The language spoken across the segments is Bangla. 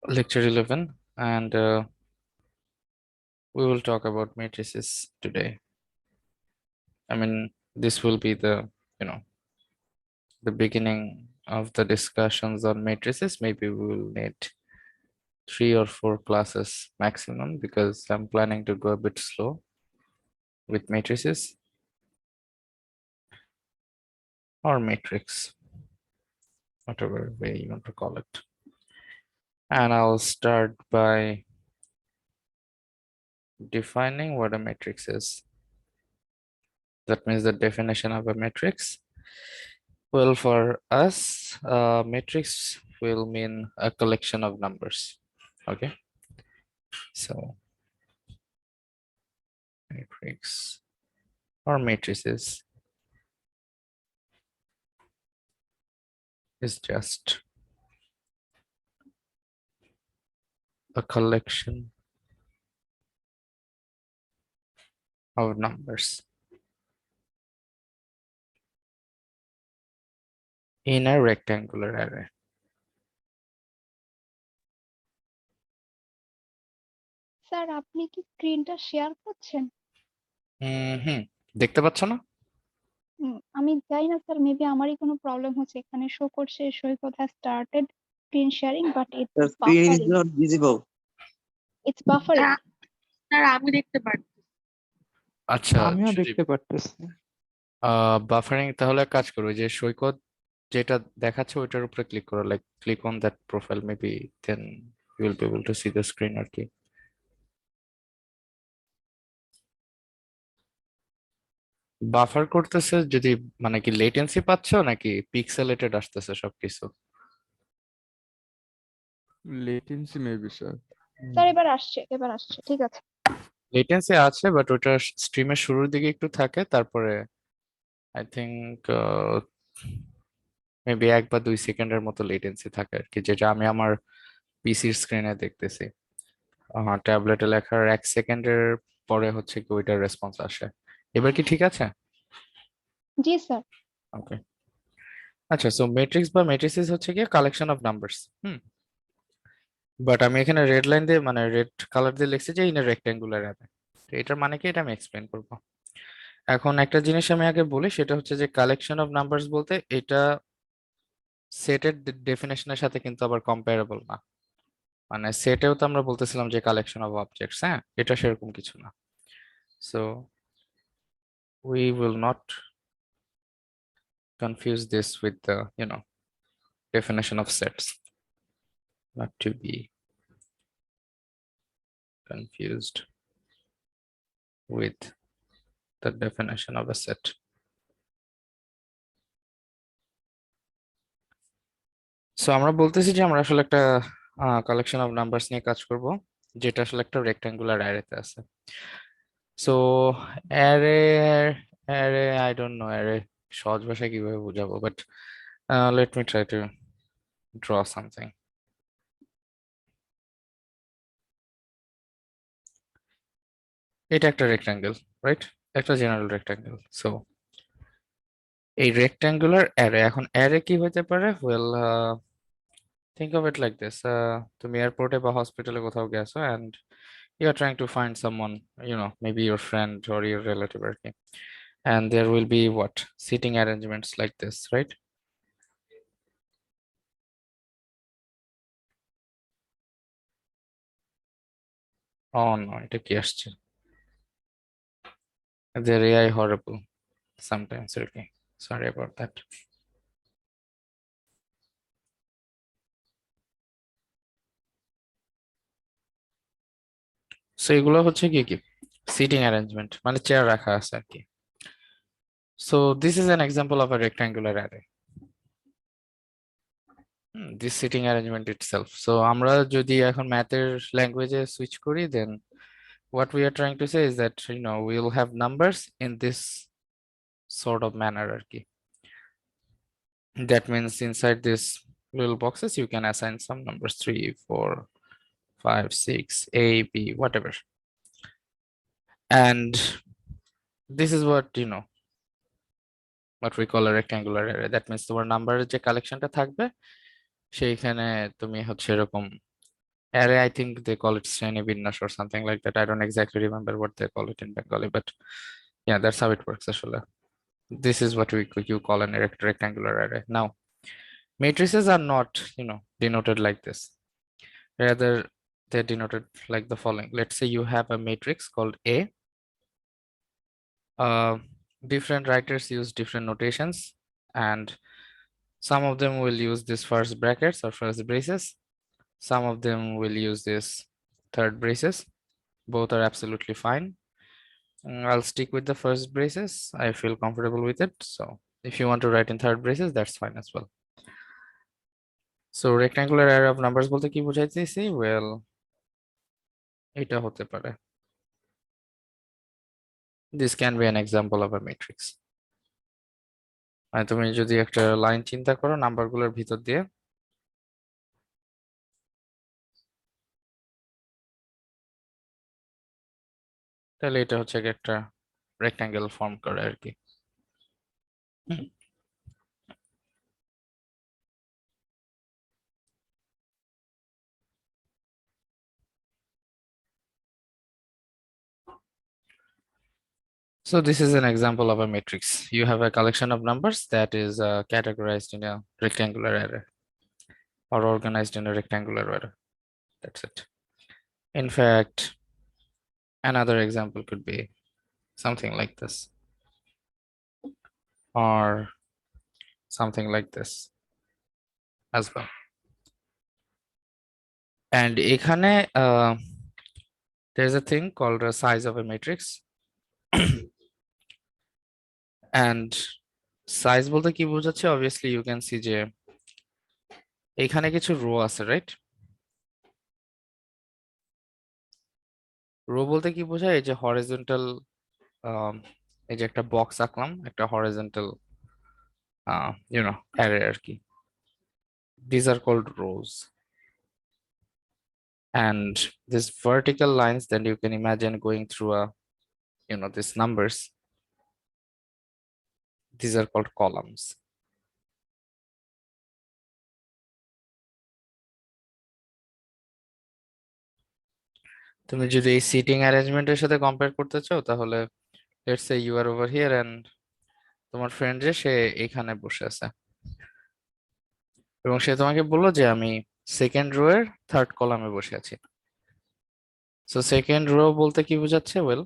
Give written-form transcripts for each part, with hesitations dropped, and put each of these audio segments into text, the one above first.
lecture 11, and we will talk about matrices today. I mean, this will be the beginning of the discussions on matrices. Maybe we will need 3 or 4 classes maximum because I'm planning to go a bit slow with matrices or matrix, whatever way you want to call it. And I'll start by defining what a matrix is. That means the definition of a matrix. Well, for us, matrix will mean a collection of numbers. Okay, so matrix or matrices is just a collection of numbers in a rectangular array. Sir আপনি কি স্ক্রিনটা শেয়ার করছেন? হুম, দেখতে পাচ্ছ না? আমি জানি না স্যার, মেবি আমারই কোনো প্রবলেম হচ্ছে। এখানে শো করছে Saikat has started screen sharing but The it's screen is buffering. not visible. It's buffering. Sir আমি দেখতে পাচ্ছি। আচ্ছা, আমিও সুদীপ, দেখতে পারতেছি। বাফারিং তাহলে এক কাজ করো, যে সৈকত যেটা দেখাচ্ছে ওইটার উপরে ক্লিক করো, like click on that profile, maybe then you will be able to see the screen আর কি। বাফার করতেছে যদি মানে কি লেটেন্সি পাচ্ছ নাকি পিক্সেলেটেড আসতেছে সবকিছু? Latency maybe sir. স্যার এবার আসছে ঠিক আছে। লেটেন্সি আছে, বাট ওটা স্ট্রিমের শুরুর দিকে একটু থাকে, তারপরে আই থিংক মেবি 1 বা 2 সেকেন্ডের মতো লেটেন্সি থাকে আর কি, যেটা আমি আমার পিসির স্ক্রিনে দেখতেছি। ট্যাবলেটে লেখার 1 সেকেন্ডের পরে হচ্ছে কি ওইটার রেসপন্স আসে। এবার কি ঠিক আছে? জি স্যার। ওকে, আচ্ছা, সো ম্যাট্রিক্স বা ম্যাট্রিসেস হচ্ছে কি কালেকশন অফ নাম্বারস। বাট আমি এখানে রেড লাইন দিয়ে মানে রেড কালার দিয়ে লিখছি যে ইন রেক্টেঙ্গুলার অ্যারে। এটার মানে কি এটা আমি এক্সপ্লেন করব। এখন একটা জিনিস আমি আগে বলি, সেটা হচ্ছে যে কালেকশন অফ নাম্বারস বলতে এটা সেটের ডেফিনেশনের সাথে কিন্তু আবার কম্পারেবল না। মানে সেটেও তো আমরা বলতেছিলাম যে কালেকশন অফ অবজেক্টস, হ্যাঁ, এটা সেরকম কিছু না। So we will not confuse this with the definition of sets, not to be confused with the definition of a set. So আমরা বলতেছি যে আমরা আসলে একটা কালেকশন অফ নাম্বারস নিয়ে কাজ করব, যেটা আসলে একটা রেক্টেঙ্গুলার অ্যারেতে আছে। So array array I don't no array সহজ ভাষায় কিভাবে বোঝাবো, but let me try to draw something. এটা একটা রেক্টেঙ্গেল, রাইট? একটা জেনারেল রেক্টেঙ্গেল। সো এই রেক্টেঙ্গুলার অ্যারে, এখন অ্যারে কি হতে পারে? Well, think of it like this. তুমি এয়ারপোর্টে বা হসপিটালে কোথাও গেছো and you are trying to find someone, maybe your friend or your relative আর কি, and there will be what seating arrangements like this, right? Oh no, এটা কি আসছে? Their AI horrible sometimes, okay, sorry about that. So এগুলো হচ্ছে কি কি সিটিং অ্যারেঞ্জমেন্ট, মানে চেয়ার রাখা আছে আর কি। So this is an example of a rectangular array. This sitting arrangement itself. So আমরা যদি এখন ম্যাথের ল্যাঙ্গুয়েজে সুইচ করি, then what we are trying to say is that we'll have numbers in this sort of manner আর কি। That means inside this little boxes you can assign some numbers 3, 4, 5, 6, A, B, whatever. And this is what we call a rectangular array. That means তোমার নাম্বারের যে কালেকশনটা থাকবে সেইখানে তুমি হচ্ছে এরকম Array, I think they call it Shreni Binyash or something like that. I don't exactly remember what they call it in Bengali, but yeah, that's how it works actually. This is what you call an rectangular array. Now, matrices are not, denoted like this. Rather, they're denoted like the following. Let's say you have a matrix called A. Different writers use different notations, and some of them will use this first brackets or first braces. Some of them will use this third braces. Both are absolutely fine. I'll stick with the first braces. I feel comfortable with it. So if you want to write in third braces, that's fine as well. So rectangular array of numbers বলতে কি বুঝাইতেছি? Well, এটা হতে পারে. This can be an example of a matrix. তুমি যদি একটা লাইন চিন্তা করো নাম্বারগুলোর ভিতর দিয়ে, তাহলে এটা হচ্ছে কি একটা রেক্ট্যাঙ্গেল ফর্ম করে আর কি. So this is an example of a matrix. You have a collection of numbers that is categorized in a rectangular array or organized in a rectangular array. That's it. In fact, another example could be something like this or something like this as well. And এখানে there's a thing called the size of a matrix. And size বলতে কি বোঝাচ্ছে? Obviously you can see যে এখানে কিছু রো আছে, রাইট? রো বলতে কি বোঝায়? এই যে হরিজন্টাল, এই যে একটা বক্স আঁকলাম, একটা হরিজন্টাল অ্যারে আর কি. These are called rows. And these vertical lines, then you can imagine going through these numbers. These are called columns. তুমি যদি এই সিটিং অ্যারেঞ্জমেন্টের সাথে কম্পেয়ার করতে চাও, তাহলে let's say you are over here and তোমার ফ্রেন্ড যে সে এখানে বসে আছে এবং সে তোমাকে বললো যে আমি সেকেন্ড রো এর থার্ড কলামে বসে আছি. সো সেকেন্ড রো বলতে কি বোঝাচ্ছে? ওয়েল,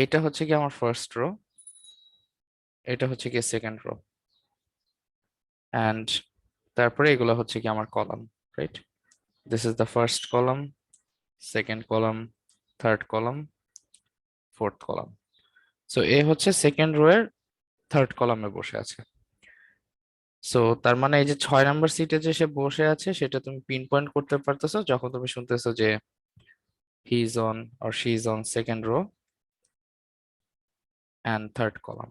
এটা হচ্ছে কি আমার ফার্স্ট রো, এটা হচ্ছে কি সেকেন্ড রো, অ্যান্ড তারপরে এগুলো হচ্ছে কি আমার column, right? This is the first column, second column, third column, fourth column. So এ হচ্ছে সেকেন্ড রো এর থার্ড কলামে বসে আছে. সো তার মানে এই যে 6 নাম্বার সিটে যে সে বসে আছে সেটা তুমি পিন পয়েন্ট করতে পারতেছো যখন তুমি শুনতেছো যে he is on or she is on second rho and third column.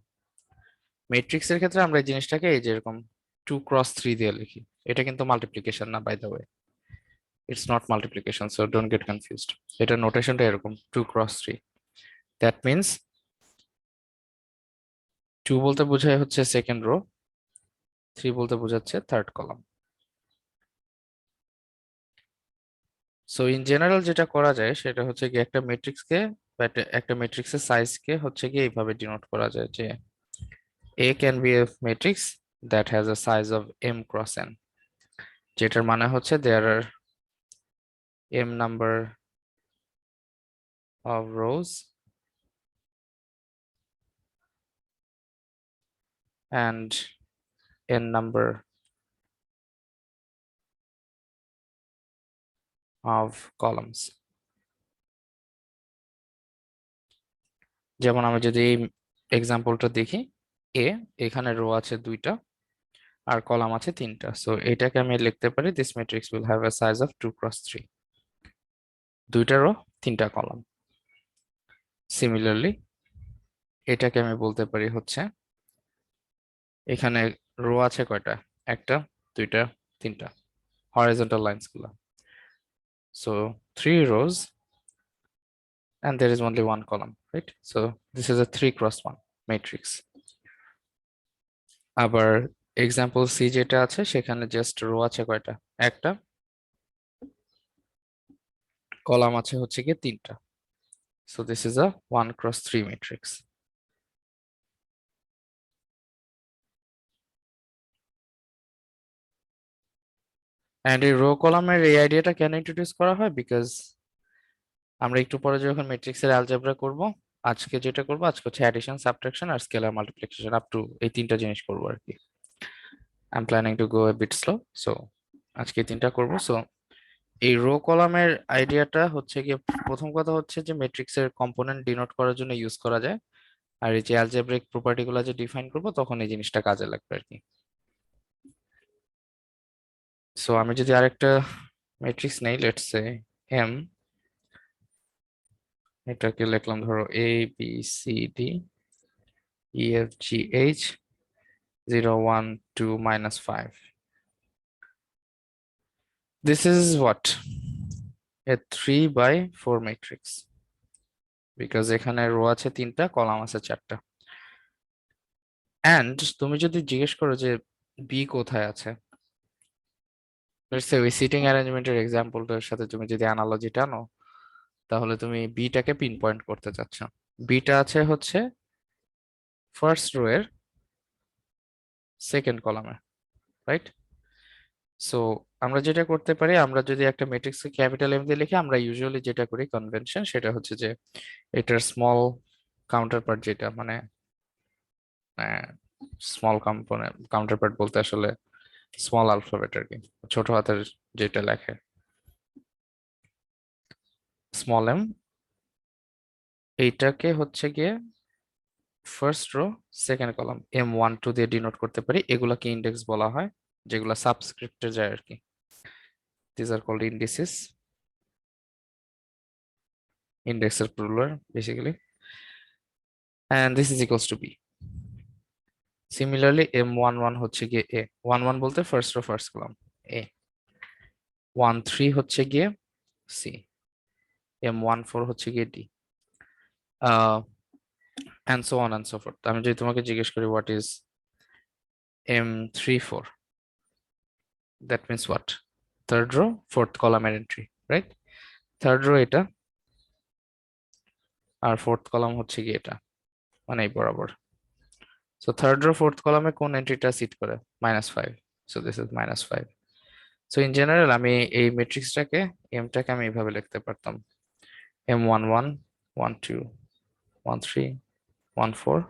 ম্যাট্রিক্সের ক্ষেত্রে আমরা এই জিনিসটাকে এই যে এরকম 2x3 দিয়ে লিখি. এটা কিন্তু মাল্টিপ্লিকেশন না, by the way. It's not multiplication, so don't get confused. এটা নোটেশনটা এরকম 2x3. দ্যাট মিনস 2 বলতে বোঝায় হচ্ছে সেকেন্ড রো, 3 বলতে বোঝাচ্ছে third column. So in general যেটা করা যায় সেটা হচ্ছে কি একটা ম্যাট্রিক্সকে বা একটা ম্যাট্রিক্সের সাইজকে হচ্ছে কি এইভাবে ডিনোট করা যায় যে A can be a matrix that has a size of m cross n, যেটার মানে হচ্ছে there are m number of rows and n number of columns. যেমন আমি যদি এই এক্সাম্পলটা দেখি, এ এখানে রো আছে 2টা আর কলাম আছে 3টা. সো এটাকে আমি লিখতে পারি this matrix will have a size of 2x3, 2টা রো 3টা কলাম. সিমিলারলি এটাকে আমি বলতে পারি হচ্ছে এখানে রো আছে কয়টা? 1টা, 2টা, 3টা, horizontal lines গুলো. So 3 rows and there is only 1 column, right? So this is a 3x1 matrix. আবার এক্সাম্পল সি যেটা আছে সেখানে জাস্ট রো আছে কয়টা? 1টা, কলাম আছে হচ্ছে গিয়ে 3টা। So this is a 1x3 matrix. And এই রো কলামের এই আইডিয়াটা কেন ইন্ট্রোডিউস করা হয়, বিকজ আমরা একটু পরে যখন ম্যাট্রিক্সের অ্যালজেব্রা করব, আজকে যেটা করব আজকে হচ্ছে অ্যাডিশন, সাবট্রাকশন আর স্কেলার মাল্টিপ্লিকেশন, আপ টু এই 3টা জিনিস করব আর কি। I am planning to go a bit slow, so আজকে এই 3টা করব। সো এই রো কলামের আইডিয়াটা হচ্ছে গিয়ে, প্রথম কথা হচ্ছে যে ম্যাট্রিক্সের কম্পোনেন্ট ডিনোট করার জন্য ইউজ করা যায়, আর এই যে অ্যালজেব্রিক প্রপার্টি গুলো যে ডিফাইন করব তখন এই জিনিসটা কাজে লাগবে আর কি। সো আমি যদি আরেকটা ম্যাট্রিক্স নেই, লেটস সে এম, এটাকে লিখলাম ধরো A B C D E F G H 0 1 2 -5. This is what, a 3/4 matrix, because এখানে রো আছে 3টা, কলাম আছে 4টা। এন্ড তুমি যদি জিজ্ঞেস করো যে বি কোথায় আছে, let's say ওই সিটিং অ্যারেঞ্জমেন্টের এক্সাম্পলটার সাথে তুমি যদি অ্যানালজি টানো, তাহলে তুমি বিটাকে পিন পয়েন্ট করতে চাচ্ছ। বিটা আছে হচ্ছে ফার্স্ট রো এর সেকেন্ড কলামে, রাইট? সো আমরা যেটা করতে পারি, আমরা যদি একটা ম্যাট্রিক্সকে ক্যাপিটাল এম দিয়ে লিখি, আমরা ইউজুয়ালি যেটা করি কনভেনশন সেটা হচ্ছে যে এটার স্মল কাউন্টারপার্ট, যেটা মানে স্মল কম্পোনেন্ট কাউন্টারপার্ট বলতে আসলে স্মল অ্যালফাবেট আর কি, ছোট হাতের যেটা লেখে স্মল এম, এইটাকে হচ্ছে গিয়ে first row second column M12 দিয়ে ডিনোট করতে পারি। এগুলাকে ইন্ডেক্স বলা হয়, যেগুলা সাবস্ক্রিপ্টে যায় আর কি। দিস আর কল্ড ইন্ডিসেস, ইন্ডেক্সের plural basically, and this is equals to B. Similarly M11 হচ্ছে গিয়ে এ, 11 বলতে first row first column A, 13 হচ্ছে গিয়ে সি, M14 হচ্ছে গিয়ে D, and so on and so forth. আমি যদি তোমাকে জিজ্ঞেস করি what is M34, that means what, third row fourth column এর entry, right? Third row এটা, আর fourth column হচ্ছে গিয়ে এটা, মানে এই বরাবর। So third row fourth column এ কোন এন্ট্রিটা সিট করে, -5, so this is -5. So in general আমি এই ম্যাট্রিক্সটাকে এমটাকে আমি এইভাবে লিখতে পারতাম, M11 12 13 14,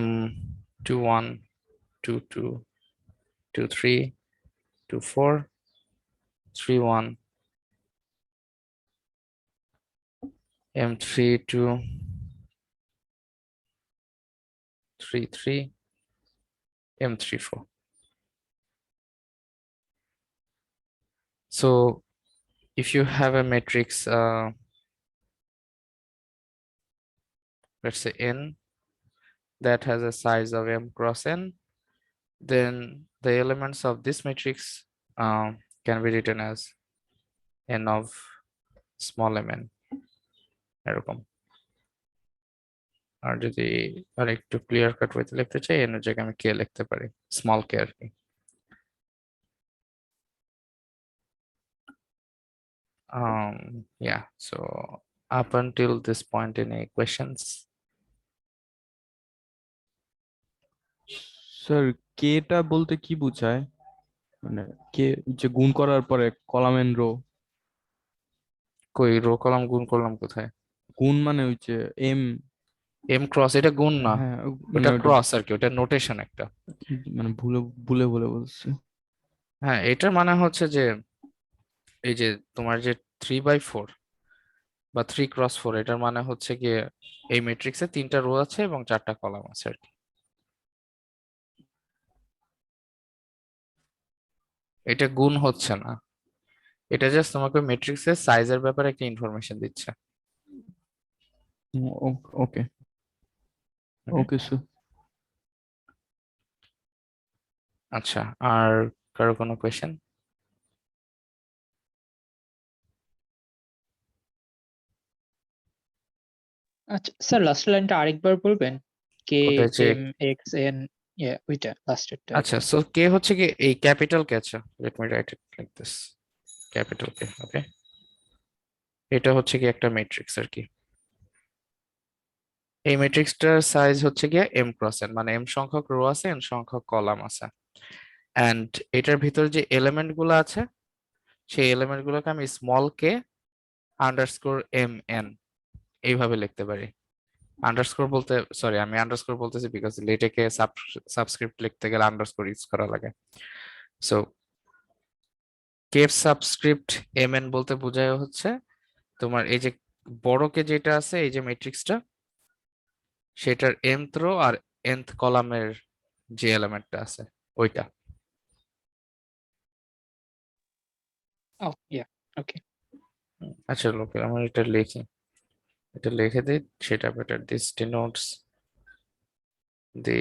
M21 22 23 24 31, M32 33, M34. So if you have a matrix, let's say n, that has a size of m cross n, then the elements of this matrix can be written as n of small mn, এরকম। আর যদি আরেকটু ক্লিয়ার কাট ওয়েতে লিখতে চাই, n এর জায়গায় আমি k লিখতে পারি, স্মল k আর কি। Yeah, so up until this point, any questions? Sir কেটা বলতে কি বোঝায়? মানে কে যে গুণ করার পরে কলাম এন্ড রো, কই রো কলাম গুণ করলাম কোথায়? গুণ মানে ওই যে এম, m ক্রস, এটা গুণ না, হ্যাঁ মানে ওটা ওটা ক্রস আর কি, ওটা নোটেশন একটা। মানে ভুলে ভুলে বলে বলছি। হ্যাঁ, এটার মানে হচ্ছে যে এই যে তোমার যে 3/4 বা 3x4, এটার মানে হচ্ছে গিয়ে এই ম্যাট্রিক্সে 3টা রো আছে এবং 4টা কলাম আছে আর কি। এটা গুণ হচ্ছে না, এটা জাস্ট তোমাকে ম্যাট্রিক্সের সাইজের ব্যাপারে একটা ইনফরমেশন দিচ্ছে। ওকে ওকে স্যার। আচ্ছা, আর কারো কোনো কোয়েশ্চেন? আচ্ছা স্যার, লাস্ট লাইনটা আরেকবার বলবেন? কে কোথায় যে, এম এক্স এন, ওইটা লাস্টেরটা। আচ্ছা, সো কে হচ্ছে কি এই ক্যাপিটাল কে, আচ্ছা let me write it like this, capital K. Okay, এটা হচ্ছে কি একটা ম্যাট্রিক্স আর কি। এই ম্যাট্রিক্সটার সাইজ হচ্ছে গিয়ে m ক্রস n, মানে m সংখ্যক রো আছে, n সংখ্যক কলাম আছে। এন্ড এটার ভিতর যে এলিমেন্ট গুলো আছে, সেই এলিমেন্ট গুলোকে আমি small k underscore m n এইভাবে লিখতে পারি। আন্ডারস্কোর বলতে, সরি আমি আন্ডারস্কোর বলতেছি বিকজ লেটেকে সাবস্ক্রিপ্ট লিখতে গেলে আন্ডারস্কোর ইউজ করা লাগে। So cap subscript m n বলতে বোঝায় হচ্ছে তোমার এই যে বড় কে যেটা আছে, এই যে ম্যাট্রিক্সটা, সেটার mth রো আর nth কলামের যে এলিমেন্টটা আছে ওইটা। Oh, yeah. Okay. আচ্ছা লোকে আমার এটা লিখি, এটা লিখে দিই, সেটা better. This denotes the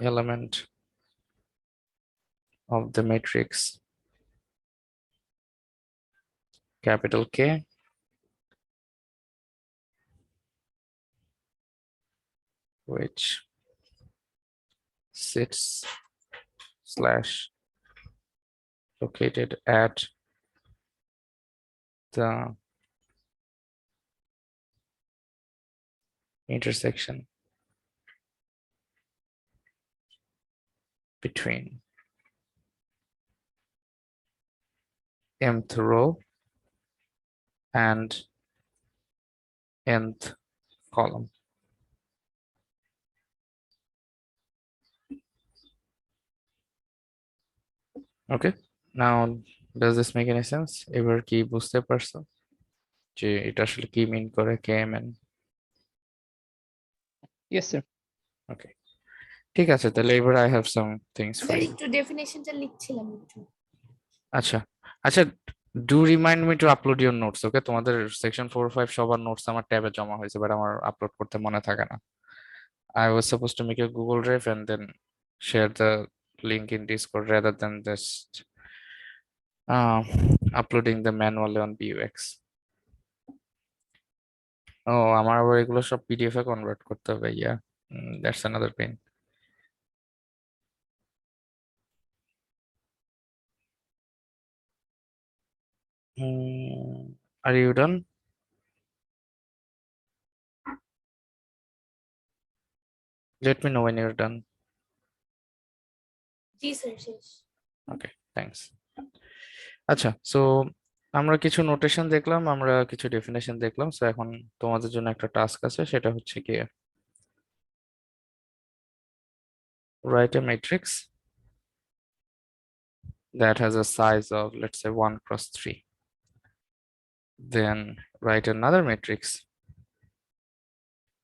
element of the matrix capital K which sits slash located at the intersection between mth row and nth column. Okay, now does this make any sense? এবার কি বুঝতে পারছো যে এটা আসলে কি মিন করে KMN? Yes, sir. ওকে, ঠিক আছে, তাহলে এবার I have some things for sir you. একটু ডেফিনেশনটা লিখছিলাম একটু। আচ্ছা আচ্ছা, do remind me to upload your notes. Okay, তোমাদের সেকশন 4 ও 5 সবার নোটস আমার ট্যাবে জমা হয়েছে, বাট আমার আপলোড করতে মনে থাকে না। I was supposed to make a Google Drive and then share the link in Discord rather than just uh, uploading the manually on BUX. ও, আমার আবার এগুলো সব পিডিএফ এ কনভার্ট করতে হবে। Yeah, that's another pain. Are you done? Let me know when you're done. জি স্যার শেষ। Okay, thanks. আচ্ছা, সো আমরা কিছু নোটেশন দেখলাম, আমরা কিছু ডেফিনেশন দেখলাম। সো এখন তোমাদের জন্য একটা টাস্ক আছে, সেটা হচ্ছে কি, write a matrix that has a size of, let's say, 1 cross 3. Then write another matrix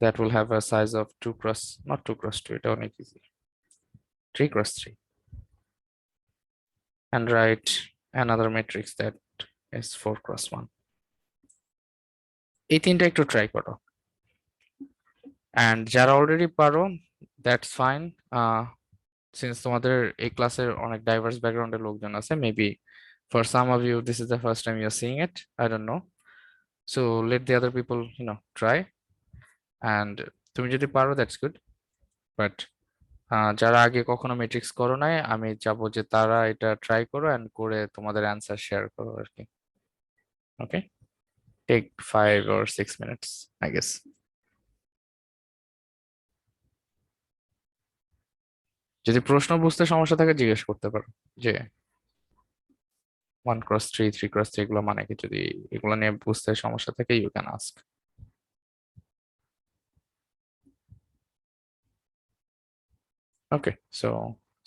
that will have a size of 2 cross, not 2 cross 2, এটা অনেক easy, 3 cross 3. And write another matrix that is 4 cross 1. এই তিনটা একটু ট্রাই করো। অ্যান্ড যারা অলরেডি পারো, দ্যাটস ফাইন। সিন্স তোমাদের এই ক্লাসের অনেক ডাইভার্স ব্যাকগ্রাউন্ডের লোকজন আছে, maybe for some of you this is the first time you are seeing it, I don't know. So let the other people try. And তুমি যদি পারো দ্যাটস গুড, বাট যারা আগে কখনো ম্যাট্রিক্স করো নাই, আমি চাবো যে তারা এটা ট্রাই করো অ্যান্ড করে তোমাদের অ্যান্সার শেয়ার করো আর কি। ওকে, take 5 or 6 minutes, I guess. যদি প্রশ্ন বুঝতে সমস্যা থাকে জিজ্ঞেস করতে পারো যে 1 cross 3, 3 cross 3 এগুলো মানে কি, যদি এগুলো নিয়ে বুঝতে সমস্যা থাকে you can ask. Okay, so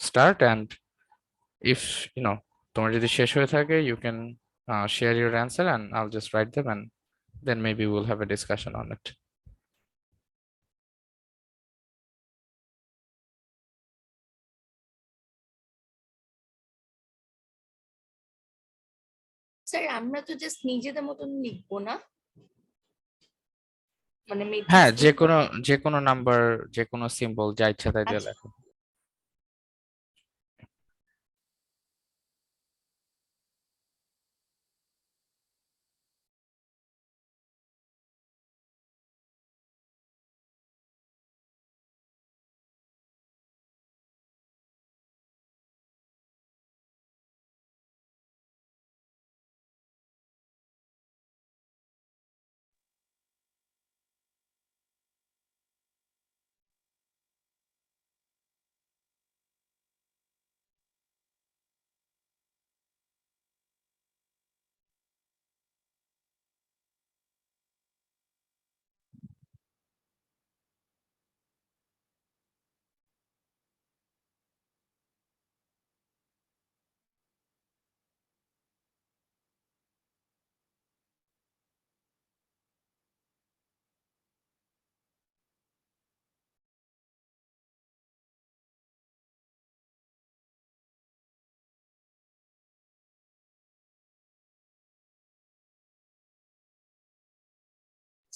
start, and if তোমার যদি শেষ হয়ে থাকে you can share your answer and I'll just write them, and then maybe we'll have a discussion on it. Sir আমরা তো জাস্ট নিজেদের মতন লিখবো না, মানে হ্যাঁ, মেট্রিক্স যে কোনো, যে কোনো নাম্বার, যে কোনো সিম্বল যা ইচ্ছা তাই দিয়ে আচ্ছা লেখো।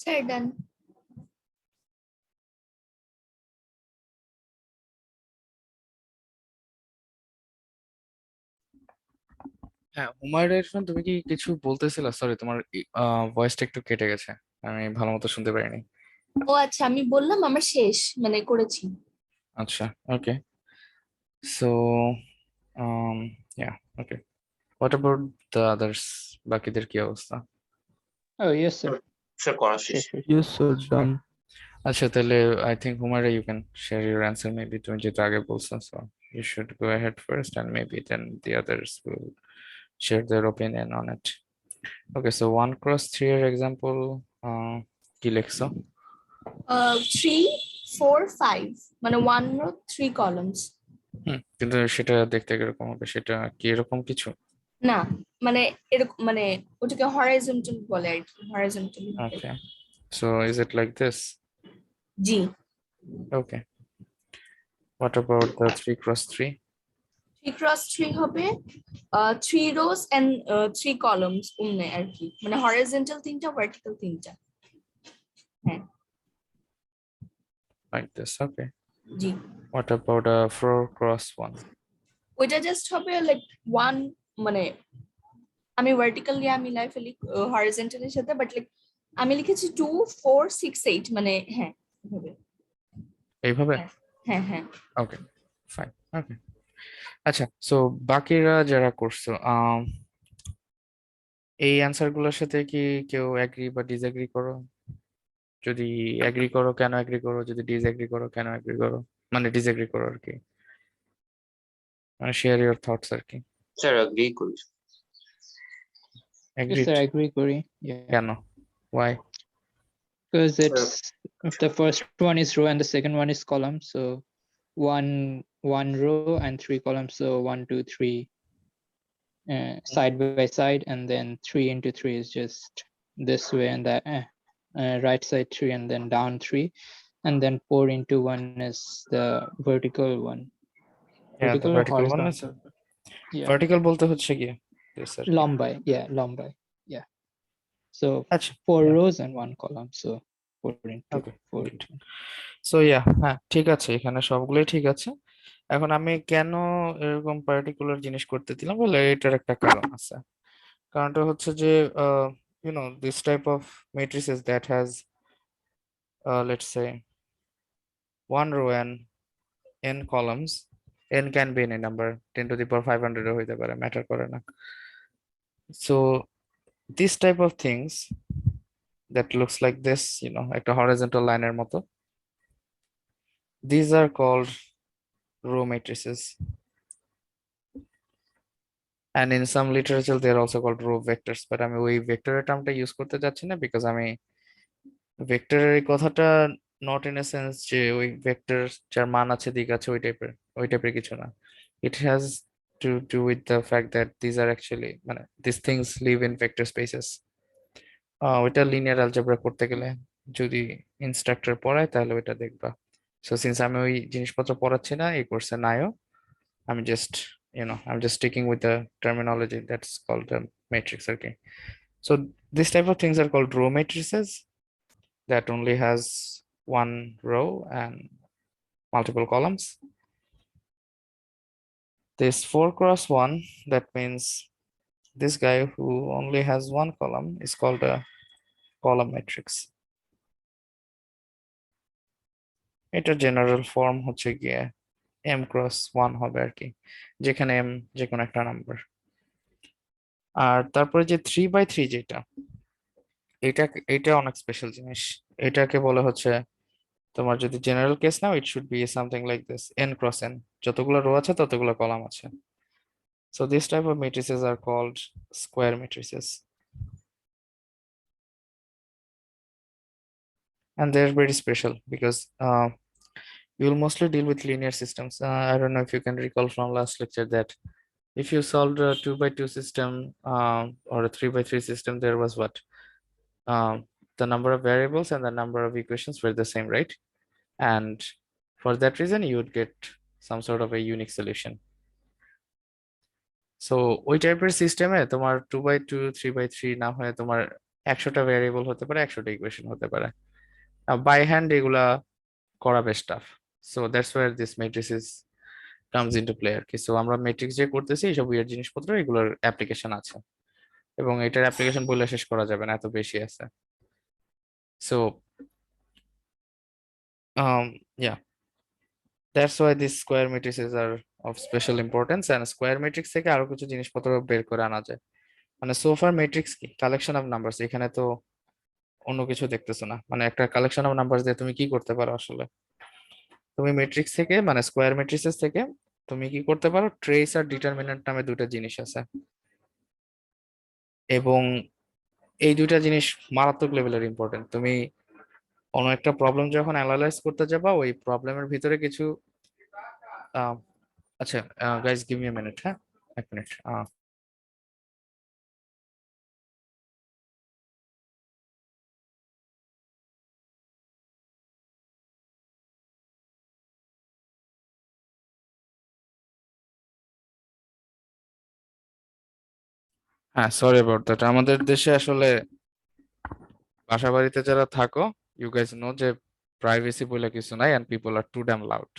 স্যার ডান। হ্যাঁ, হুমায়ুন ইরফান, তুমি কি কিছু বলতেছিলা? সরি, তোমার ভয়েসটা একটু কেটে গেছে, আমি ভালো মতো শুনতে পারিনি। ও আচ্ছা, আমি বললাম আমার শেষ, মানে করেছি। আচ্ছা, okay. So yeah, okay. What about the others? বাকিদের কি অবস্থা? Oh, yes, sir. স্যার করা শেষ। Sure, sure. Yes, sir, done. আচ্ছা, তাহলে I think Humaira, you can share your answer. Maybe তুমি যেহেতু আগে বলছো, so you should go ahead first and maybe then the others will share their opinion on it. Okay, so 1 cross 3 এর এক্সাম্পল কি লিখছো? 3 4 5, মানে 1 রো 3 কলামস। কিন্তু সেটা দেখতে কিরকম হবে? সেটা কি এরকম কিছু? না, মানে এরকম, মানে ওটাকে হরাইজন্টাল বলে আর কি, horizontal. Okay, so is it like this? G. Okay, what about the 3 cross 3? 3 cross 3 হবে 3 রোজ এন্ড 3 কলামস অমনে আর কি, মানে হরাইজন্টাল 3টা, ভার্টিক্যাল 3টা। হ্যাঁ, Like this, okay. G. What about a 4 cross 1? ওইটা জাস্ট হবে লাইক 1, মানে আমি ভার্টিক্যালি আমি লাইফ হরাইজন্টালের সাথে, বাট লাইক আমি লিখেছি 2 4 6 8, মানে হ্যাঁ এভাবে। এইভাবে? হ্যাঁ হ্যাঁ। Okay, fine, okay. আচ্ছা, সো বাকিরা যারা করছো, এই অ্যান্সার গুলোর সাথে কি কেউ এগ্রি বা ডিসএগ্রি করো? যদি এগ্রি করো, কেন এগ্রি করো? যদি ডিসএগ্রি করো, কেন এগ্রি করো? মানে ডিসএগ্রি করো আর কি, মানে শেয়ার ইউর থটস আর কি। স্যার এগ্রি করি। Yes, agreed? sir, I agree. Yeah, কেন? Y? because it's the first one is row and the second one is column. So one row and 3 columns. So 1, 2, 3 side by side, and then 3 into 3 is just this way, and the right side 3, and then down 3, and then 4 into 1 is the vertical one. হ্যাঁ, the Vertical or vertical one is horizontal? Yeah, vertical বলতে হচ্ছে কি this আর কি। lombai. Yeah, lombai. Yeah. So আচ্ছা, 4 yeah, rows and 1 column. So 4 into okay, 4 good. into. So yeah, হ্যাঁ ঠিক আছে, এখানে সবগুলোই ঠিক আছে। এখন আমি কেন এরকম পার্টিকুলার জিনিস করতে দিলাম বলে, এটার একটা কারণ আছে। কারণটা হচ্ছে যে this type of matrices that has let's say 1 row and n columns, n can be any number, 10 to the power 500 ও হইতে পারে, ম্যাটার করে না। So this type of things that looks like this, একটা horizontal লাইনের মতো, these are called row matrices, and in some literature they are also called row vectors, but আমি ওই ভেক্টরের টার্মটা ইউজ করতে যাচ্ছি না, বিকজ আমি ভেক্টরের এই কথাটা নট ইন এ সেন্স যে ওই ভেক্টর যার মান আছে দিক আছে ওই টাইপের কিছু না। It has to do with the fact that these are actually, মানে these things live in vector spaces. ওইটা লিনিয়ার অ্যালজেব্রা করতে গেলে যদি ইনস্ট্রাক্টর পড়ায় তাহলে ওইটা দেখবা। সো সিন্স আমি ওই জিনিসপত্র পড়াচ্ছি না এই কোর্সে, নাইও, আমি just I'm just sticking with the terminology that's called the matrix, okay? So this type of things are called row matrices that only has one row and multiple columns. This 4 cross 1, that means this guy who only has one column is called a column matrix. এটার জেনারেল ফর্ম হচ্ছে গিয়ে m×1 হবে আর কি, যেখানে m যে কোনো একটা নাম্বার। আর তারপরে যে 3 by 3 যেটা, এটা অনেক স্পেশাল জিনিস। এটাকে বলে হচ্ছে, তোমার যদি general case now, it should be something like this, n×n, যতগুলো রো আছে ততগুলো কলাম আছে। So this type of matrices are called square matrices, and they're very special because you'll mostly deal with linear systems. I don't know if you can recall from last lecture that if you solved a 2 by 2 system or a 3 by 3 system, there was what? The number of variables and the number of equations were the same, right? And for that reason, you would get some sort of a unique solution. So ওই টাইপের সিস্টেমে তোমার 2 by 2 3 by 3 না হয়ে তোমার 100টা ভ্যারিয়েবল হতে পারে, 100টা ইকুয়েশন হতে পারে। বাই হ্যান্ড এগুলা করা বেশ tough. So that's where this matrices comes into play আর কি। সো আমরা মেট্রিক্স যে করতেছি এইসব উইয়ার্ড জিনিসপত্র এগুলোর অ্যাপ্লিকেশন আছে, এবং এটার অ্যাপ্লিকেশন বলে শেষ করা যাবে না, এত বেশি আছে। So yeah, that's why these square matrices are of special importance, and square matrix থেকে আরো কিছু জিনিসপত্র বের করে আনা যায়। মানে সোফার ম্যাট্রিক্স কি, কালেকশন অফ নাম্বারস। এখানে তো অন্য কিছু দেখতেছো না, মানে একটা কালেকশন অফ নাম্বারস দিয়ে তুমি কি করতে পারো আসলে? তুমি ম্যাট্রিক্স থেকে মানে স্কোয়ার ম্যাট্রিসেস থেকে তুমি কি করতে পারো, ট্রেস আর ডিটারমিনেন্ট নামে দুটো জিনিস আছে, এবং এই দুইটা জিনিস মারাত্মক লেভেলের ইম্পর্টেন্ট। তুমি অন্য একটা প্রবলেম যখন অ্যানালাইজ করতে যাবা, ওই প্রবলেমের ভিতরে কিছু আহ, আচ্ছা guys give me a minute, হ্যাঁ 1 মিনিট। হ্যাঁ সরি অ্যাবাউট দ্যাট। আমাদের দেশে আসলে বাসা বাড়িতে যারা থাকো, ইউ গাইজ নো যে প্রাইভেসি বলে কিছু নাই, and people are too damn loud.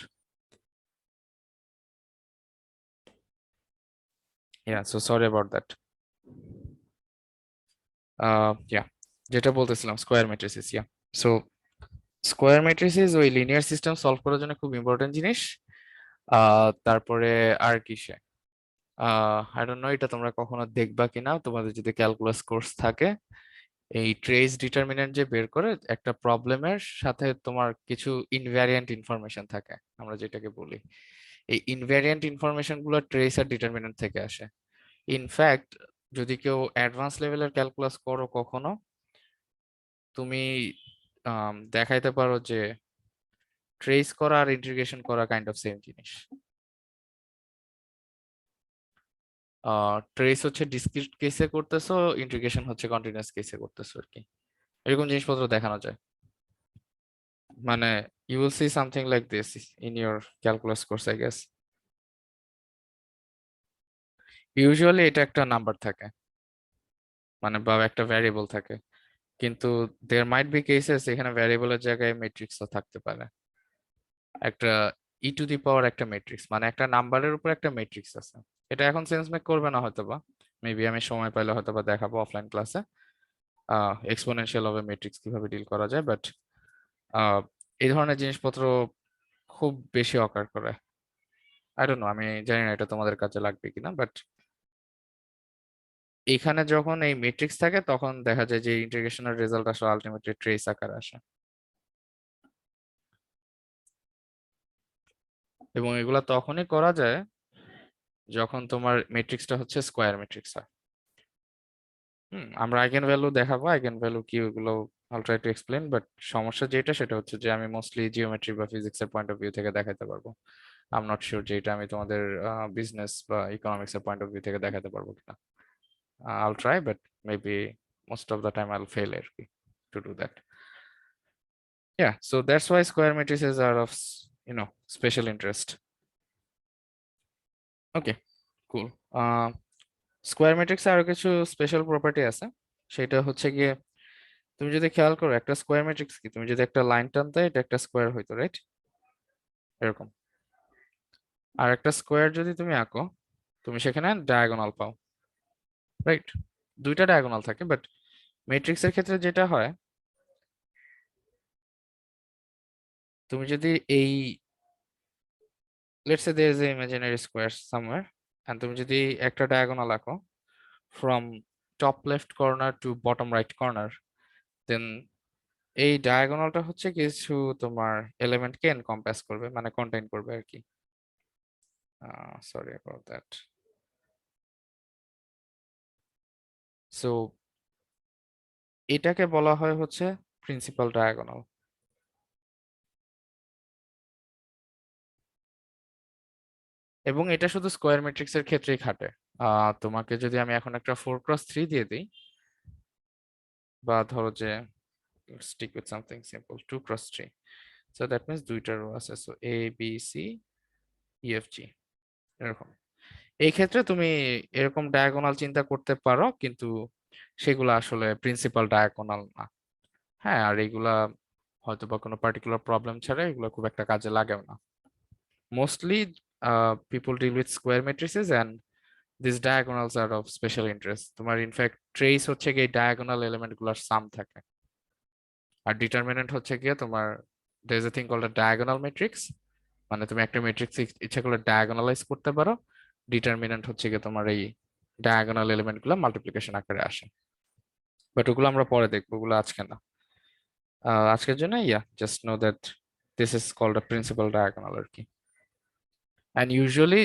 Yeah so sorry about that. Yeah, যেটা বলতেছিলাম square matrices. Yeah, so square matrices ওই লিনিয়ার সিস্টেম সলভ করার জন্য খুব ইম্পর্টেন্ট জিনিস। তারপরে আর কিসে আই ডোন্ট নো এটা তোমরা কখনো দেখবা কিনা, তোমাদের যদি ক্যালকুলাস কোর্স থাকে, এই ট্রেস ডিটারমিনেন্ট যে বের করে একটা প্রবলেমের সাথে তোমার কিছু ইনভ্যারিয়েন্ট ইনফরমেশন থাকে, আমরা যেটাকে বলি, এই ইনভ্যারিয়েন্ট ইনফরমেশন গুলো ট্রেস আর ডিটারমিনেন্ট থেকে আসে। ইনফ্যাক্ট যদি কেউ অ্যাডভান্স লেভেলের ক্যালকুলাস করো কখনো, তুমি দেখাইতে পারো যে ট্রেস করা আর ইন্টিগ্রেশন করা কাইন্ড অফ সেম জিনিস। ট্রেস হচ্ছে ডিসক্রিট কেসে করতেছো, ইন্টিগ্রেশন হচ্ছে কন্টিনিউয়াস কেসে করতেছো আর কি। এরকম জিনিসপত্র দেখানো যায়। মানে you will see something like this in your calculus course I guess. Usually এটা একটা নাম্বার থাকে, মানে বা একটা ভ্যারিয়েবল থাকে, কিন্তু there might be cases এখানে ভ্যারিয়েবলের জায়গায় ম্যাট্রিক্সও থাকতে পারে। একটা ই টু দি পাওয়ার একটা ম্যাট্রিক্স, মানে একটা নাম্বারের উপর একটা ম্যাট্রিক্স আছে। এটা এখন সেন্স মেক করবে না হয়তো বা, মেবি আমি সময় পাইলে হয়তো বা দেখাবো অফলাইন ক্লাসে এক্সপোনেনশিয়াল অফ এ ম্যাট্রিক্স কিভাবে ডিল করা যায়। বাট এই ধরনের জিনিসপত্র খুব বেশি অকার করে। আই ডোন্ট নো, আমি জানি না এটা তোমাদের কাছে লাগবে কিনা, বাট এখানে যখন এই ম্যাট্রিক্স থাকে তখন দেখা যায় যে ইন্টিগ্রেশনের রেজাল্ট আসলে আলটিমেটলি ট্রেস আকারে আসে, এবং এগুলা তখনই করা যায় যখন তোমার ম্যাট্রিক্সটা হচ্ছে স্কোয়ার ম্যাট্রিক্স হয়। আমরা আইগেন ভ্যালু দেখাবো, আইগেন ভ্যালু কি ওগুলো আইল ট্রাই টু এক্সপ্লেন, বাট সমস্যা যেটা সেটা হচ্ছে যে আমি মোস্টলি জিওমেট্রি বা ফিজিক্স এর পয়েন্ট অফ ভিউ থেকে দেখাতে পারবো। আই এম নট শিওর যে এটা আমি তোমাদের বিজনেস বা ইকোনমিক্স এর পয়েন্ট অফ ভিউ থেকে দেখাতে পারবো কিনা। I'll try, but maybe most of the time I'll fail to do that. Yeah, so that's why square matrices are of special interest. Okay, cool. Square matrix আরো কিছু স্পেশাল প্রপার্টি আছে, সেটা হচ্ছে গিয়ে তুমি যদি খেয়াল করো একটা স্কোয়ার ম্যাট্রিক্স কি, তুমি যদি একটা লাইন টানতে এটা একটা স্কোয়ার হইতো, রাইট? এরকম। আর একটা স্কোয়ার যদি তুমি আঁকো, তুমি সেখানে ডায়াগোনাল পাও, রাইট? দুইটা ডায়াগোনাল থাকে, বাট ম্যাট্রিক্সের ক্ষেত্রে যেটা হয়, তুমি যদি এই let's say there is an imaginary square somewhere, and তুমি যদি একটা ডায়াগোনাল আঁকো from top left corner to bottom right corner, then এই ডায়াগোনালটা হচ্ছে কিছু তোমার এলিমেন্টকে এনকম্পাস করবে, মানে কন্টেইন করবে আর কি। Sorry about that. সো এটাকে বলা হয় হচ্ছে প্রিন্সিপাল ডায়াগোনাল। এবং এটা শুধু স্কোয়ার ম্যাট্রিক্সের ক্ষেত্রেই খাটে। তোমাকে যদি আমি এখন একটা 4x3 দিয়ে দিই, বা ধরো যে let's stick with something simple, 2x3, so that means দুইটা রো আছে, so a b c e f g এরকম। এই ক্ষেত্রে তুমি এরকম ডায়াগোনাল চিন্তা করতে পারো, কিন্তু সেগুলো আসলে প্রিন্সিপাল ডায়াগোনাল না। হ্যাঁ, আর এগুলা হয়তো বা কোনো পার্টিকুলার প্রবলেম ছাড়া এগুলো খুব একটা কাজে লাগেও না। Mostly people deal with square matrices and this diagonals are of special interest. তোমার ইনফ্যাক্ট ট্রেস হচ্ছে গিয়ে ডায়াগোনাল এলিমেন্ট গুলোর সাম থাকে, আর ডিটারমিনেন্ট হচ্ছে গিয়ে তোমার there is a thing called a diagonal matrix, মানে তুমি একটা ম্যাট্রিক্স ইচ্ছা করলে ডায়াগোনালাইজ করতে পারো। ডিটারমিনেন্ট হচ্ছে গিয়ে তোমার এই ডায়াগোনাল এলিমেন্ট গুলো মাল্টিপ্লিকেশন আকারে আসে, বাট ওগুলো আমরা পরে দেখবো, ওগুলো আজকে না। আজকের জন্য just know that this is called a principal diagonal আর কি। অ্যান্ড ইউজুয়ালি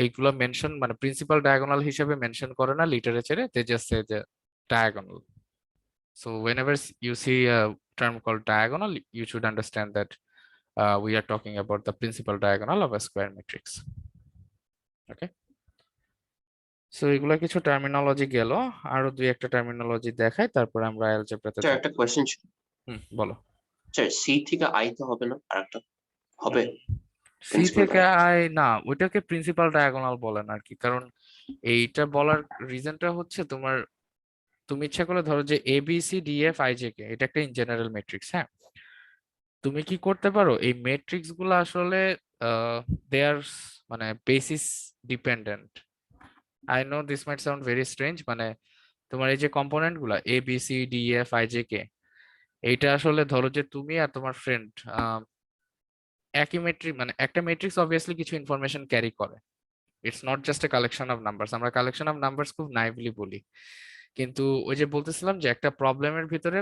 এইগুলো মেনশন মানে প্রিন্সিপাল ডায়াগোনাল হিসেবে মেনশন করে না লিটারেচারে, দে জাস্ট সে যে diagonal. So whenever you see a term called diagonal, you should understand that we are talking about the principal diagonal of a square matrix. Okay. So এগুলা কিছু টার্মিনোলজি গেল, আরো দুই একটা টার্মিনোলজি দেখাই, তারপর আমরা অ্যালজেব্রাতে স্যার একটা কোয়েশ্চেন ছিল, বলো। স্যার সি থেকে আই তো হবে না, আরেকটা হবে? সি Principal থেকে আই না, ওইটাকে প্রিন্সিপাল ডায়াগোনাল বলেন আর কি, কারণ এইটা বলার রিজনটা হচ্ছে তোমার তুমি ইচ্ছা করলে ধরো যে A B C D F I J K, এটা একটা ইন জেনারেল ম্যাট্রিক্স। হ্যাঁ, তুমি কি করতে পারো, এই ম্যাট্রিক্স গুলো আসলে দে আর মানে basis dependent. I know this might sound very strange, মানে তোমার এই যে কম্পোনেন্ট গুলা A B C D F I J K, এইটা আসলে ধরো যে তুমি আর তোমার ফ্রেন্ড একই ম্যাট্রিক, মানে একটা ম্যাট্রিক্স অবভিয়াসলি কিছু ইনফরমেশন ক্যারি করে। It's not just a collection of numbers. আমরা কালেকশন অফ নাম্বারস খুব নাইভলি বলি, কিন্তু ওই যে বলতেছিলাম যে একটা প্রবলেমের ভিতরে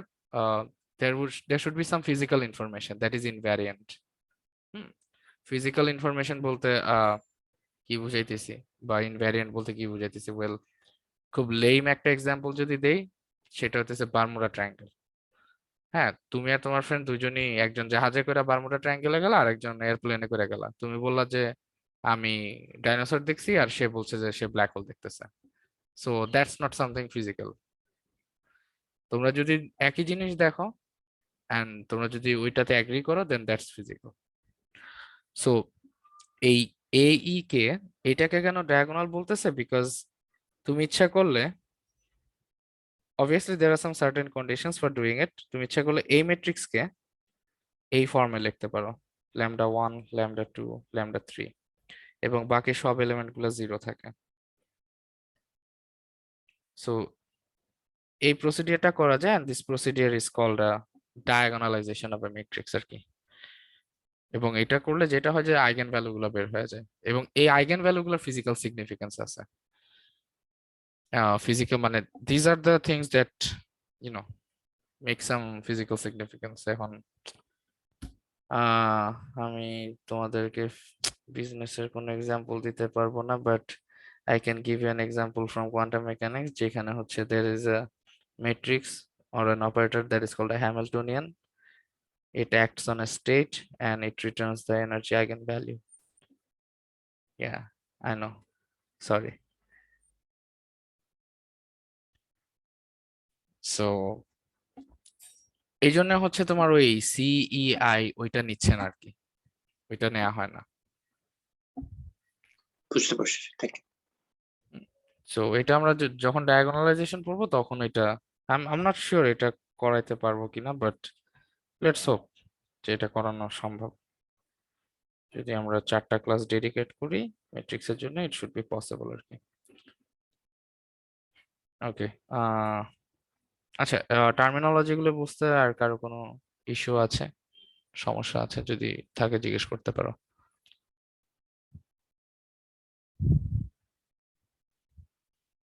there should be some physical information that is invariant. Physical information বলতে কি বুঝাইতেছি, বা ইনভ্যারিয়েন্ট বলতে কি বুঝাইতেছি, ওয়েল খুব লেম একটা এক্সাম্পল যদি দেই, সেটা হচ্ছে বারমুডা ট্রায়াঙ্গেল। হ্যাঁ, তুমি আর তোমার ফ্রেন্ড দুজনই, একজন জাহাজে করে বারমুডা ট্রায়াঙ্গেলে গেল, আর একজন এয়ারপ্লেনে করে গেল। তুমি বললা যে আমি ডাইনোসর দেখছি, আর সে বলছে যে সে ব্ল্যাক হোল দেখতেছে। So that's not something physical. তোমরা যদি একই জিনিস দেখো এন্ড তোমরা যদি ওইটাতে এগ্রি করো, দেন দ্যাটস ফিজিক্যাল। সো এই এ ই কে এটাকে কেন ডায়াগোনাল বলতেছে, বিকজ তুমি ইচ্ছা করলে obviously there are some certain conditions for doing it, তুমি ইচ্ছা করলে এই ম্যাট্রিক্স কে এই ফর্মে লিখতে পারো, ল্যামডা 1 ল্যামডা 2 ল্যামডা 3, এবং বাকি সব এলিমেন্ট গুলো জিরো থাকে। সো এই প্রসিডিউরটা করা যায়, and this procedure is called a diagonalization of a matrix আর কি। এবং এটা করলে যেটা হয় যে আইগেন ভ্যালু গুলো বের হয়ে যায়, এবং এই আইগেন ভ্যালু গুলোর ফিজিক্যাল সিগনিফিকেন্স আছে। ফিজিক্যাল মানে these are the things that you know make some physical significance। এখন আমি তোমাদেরকে বিজনেসের কোনো এক্সাম্পল দিতে পারবো না, but I can give you an example from quantum mechanics, যেখানে হচ্ছে there is a matrix or an operator that is called a Hamiltonian. It acts on a state and it returns the energy eigenvalue. Yeah, I know. Sorry. So এই জন্য হচ্ছে তোমার ওই সিইআই ওইটা নিচ্ছে না আর কি, ওইটা নেওয়া হয় না। বুঝতে পারছি, থ্যাংক ইউ। সো এটা আমরা যখন ডায়াগোনালাইজেশন করবো তখন এটা I'm not sure এটা করাইতে পারবো কিনা, বাট লেটস হোপ যে এটা করানো সম্ভব। যদি আমরা 4টা ক্লাস ডেডিকেট করি ম্যাট্রিক্সের জন্য, ইট শুড বি পসিবল আর কি। ওকে, আচ্ছা, টার্মিনোলজি গুলো বুঝতে আর কারো কোনো ইস্যু আছে, সমস্যা আছে, যদি থাকে জিজ্ঞেস করতে পারো।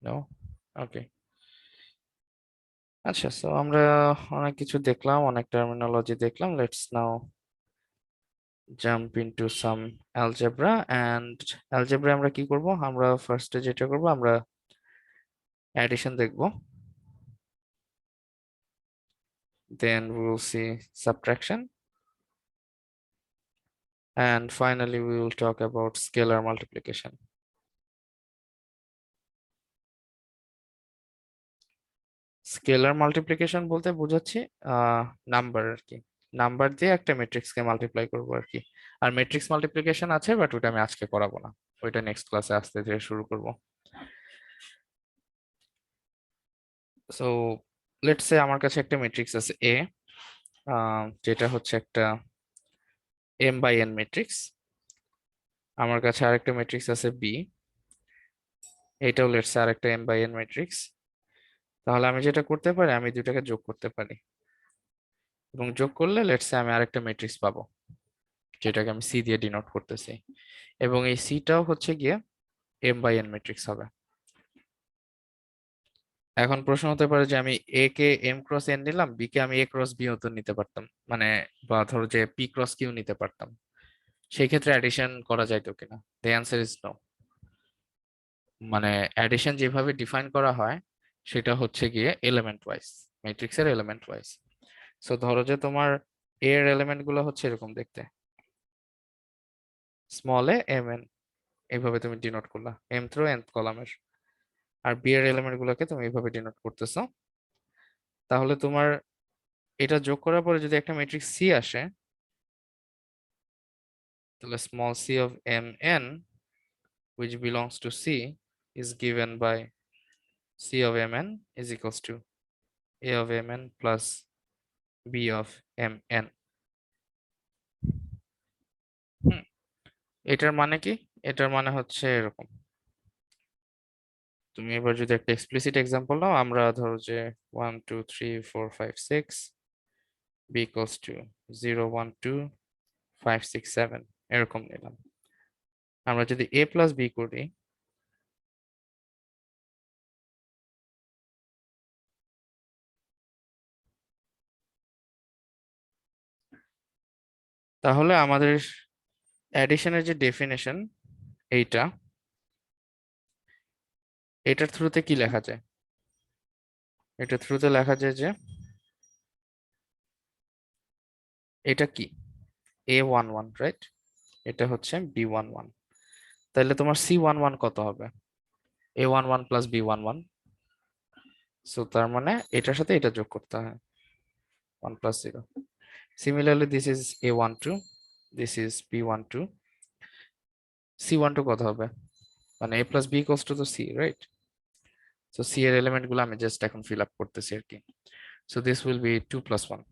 নো? ওকে, আচ্ছা। সো আমরা অনেক কিছু দেখলাম, অনেক টার্মিনোলজি দেখলাম। Let's now jump into some algebra, and algebra আমরা কি করব, আমরা ফার্স্টে যেটা করব, আমরা addition দেখব, then we will see subtraction, and finally we will talk about scalar multiplication. Scalar multiplication বলতে বোঝাচ্ছি নাম্বার আর কি, নাম্বার দিয়ে একটা ম্যাট্রিক্স কে মাল্টিপ্লাই করবো আর কি। আর ম্যাট্রিক্স মাল্টিপ্লিকেশন আছে, বাট ওটা আমি আজকে করাবো না, ওইটা নেক্সট ক্লাসে আস্তে ধীরে শুরু করব। সো লেটস সে আমার কাছে একটা ম্যাট্রিক্স আছে এ, যেটা হচ্ছে একটা m বাই n ম্যাট্রিক্স। আমার কাছে আরেকটা ম্যাট্রিক্স আছে বি, এটাও লেটস সে আরেকটা m বাই n ম্যাট্রিক্স। তাহলে আমি যেটা করতে পারি, আমি দুটাকে যোগ করতে পারি, এবং যোগ করলে লেটস সে আমি আরেকটা ম্যাট্রিক্স পাবো, যেটাকে আমি সি দিয়ে ডিনোট করতেছি, এবং এই সিটাও হচ্ছে গিয়ে m বাই n ম্যাট্রিক্স হবে। এখন প্রশ্ন হতে পারে যে আমি এ কে m ক্রস n নিলাম, বি কে আমি a ক্রস b তো নিতে পারতাম, মানে বা ধরো যে p ক্রস q নিতে পারতাম, সেই ক্ষেত্রে অ্যাডিশন করা যাইতো কিনা? The answer is no. মানে অ্যাডিশন যেভাবে ডিফাইন করা হয় সেটা হচ্ছে গিয়ে এলিমেন্ট ওয়াইজ, ম্যাট্রিক্সের এলিমেন্ট ওয়াইজ। সো ধরো যে তোমার এ এর এলিমেন্ট গুলো হচ্ছে এরকম দেখতে, স্মল এ এম এন, এইভাবে তুমি ডিনোট করলা m থ্রু nth কলামের, আর বি এর এলিমেন্ট গুলোকে তুমি এইভাবে ডিনোট করতেছো। তাহলে তোমার এটা যোগ করার পরে যদি একটা ম্যাট্রিক্স সি আসে, তাহলে small c of mn which belongs to C is given by C of mn is equals to A of mn plus B of mn. এটার মানে কি? এটার মানে হচ্ছে এরকম, তুমি এবার যদি একটা এক্সপ্লিসিট এক্সাম্পল নাও, আমরা ধরো যে 1 2 3 4 5 6 b equals to 0 1 2 5 6 7 এরকম নিলাম। আমরা যদি a plus b করি, তাহলে আমাদের অ্যাডিশনের যে ডেফিনেশন এইটা, এটার থ্রুতে কি লেখা যায়? এটার থ্রুতে লেখা যায় যে এটা কি a11, রাইট? এটা হচ্ছে b11। তাহলে তোমার c11 কত হবে? a11 plus b11। সো তার মানে এটার সাথে এটা যোগ করতে হয়, 1 plus 0। Similarly, this is a12, this is b12, c12 কত হবে? মানে a plus b equals to c, right? So c এর এলিমেন্ট গুলো আমি জাস্ট এখন ফিল আপ করতেছি আর কি। So this will be 2 plus 1,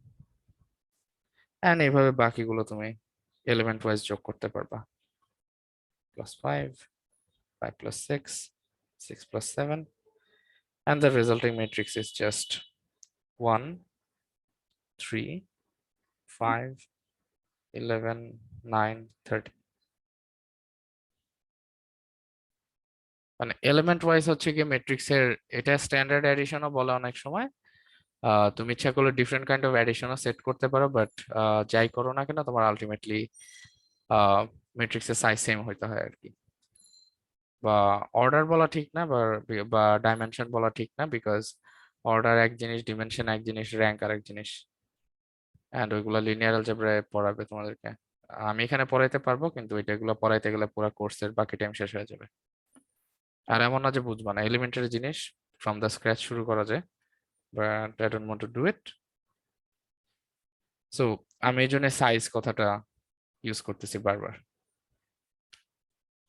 and এইভাবে বাকিগুলো তুমি এলিমেন্ট ওয়াইজ যোগ করতে পারবা, plus 5, 5 plus 6, 6 plus 7, and the resulting matrix is just 1 3 5 11 9 30। মানে এলিমেন্ট ওয়াইজ হচ্ছে কি ম্যাট্রিক্সের, এটা স্ট্যান্ডার্ড অ্যাডিশনও বলে অনেক সময়। তুমি ইচ্ছা করলে ডিফারেন্ট কাইন্ড অফ অ্যাডিশনও সেট করতে পারো, বাট যাই করো না কেন তোমার আলটিমেটলি ম্যাট্রিক্সের সাইজ সেম হইতে হয় আর কি। বা অর্ডার বলা ঠিক না, বা ডাইমেনশন বলা ঠিক না, বিকজ অর্ডার এক জিনিস, ডিমেনশন এক জিনিস, র্যাঙ্ক আরেক জিনিস, এন্ড ওইগুলো লিনিয়ার অ্যালজেব্রায় পড়াবে তোমাদেরকে। আমি এখানে পড়াইতে পারবো, কিন্তু এগুলো পড়াইতে গেলে পুরো কোর্সের বাকি টাইম শেষ হয়ে যাবে। আর এমন না যে বুঝবা না, এলিমেন্টারি জিনিস ফ্রম দ্য স্ক্র্যাচ শুরু করা যায়, but I don't want to do it. So আমি এই জন্য সাইজ কথাটা ইউজ করতেছি বারবার।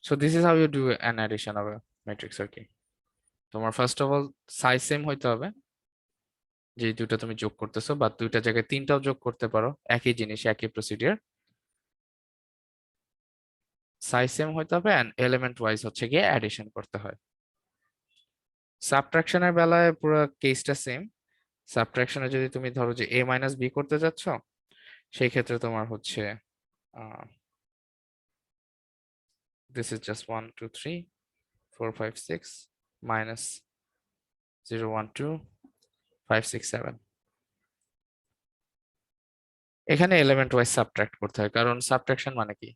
So this is how you do an addition of matrix আর কি। তোমার first of all size same হইতে হবে, যে দুইটা তুমি যোগ করতেছো, বা দুইটা জায়গায় তিনটাও যোগ করতে পারো, একই জিনিস একই প্রসিডিউর। সাইজ সেম হইতে হবে, এন্ড এলিমেন্ট ওয়াইজ হচ্ছে গিয়ে অ্যাডিশন করতে হয়। সাবট্রাকশনের বেলায় পুরো কেসটা সেম। সাবট্রাকশনে যদি তুমি ধরো যে a মাইনাস b করতে যাচ্ছ, সেই ক্ষেত্রে তোমার হচ্ছে this is just 1 2 3 4 5 6 minus 0 1 2 5 6 7। এখানে এলিমেন্ট ওয়াইজ সাবট্রাক্ট করতে হয়, কারণ সাবট্রাকশন মানে কি,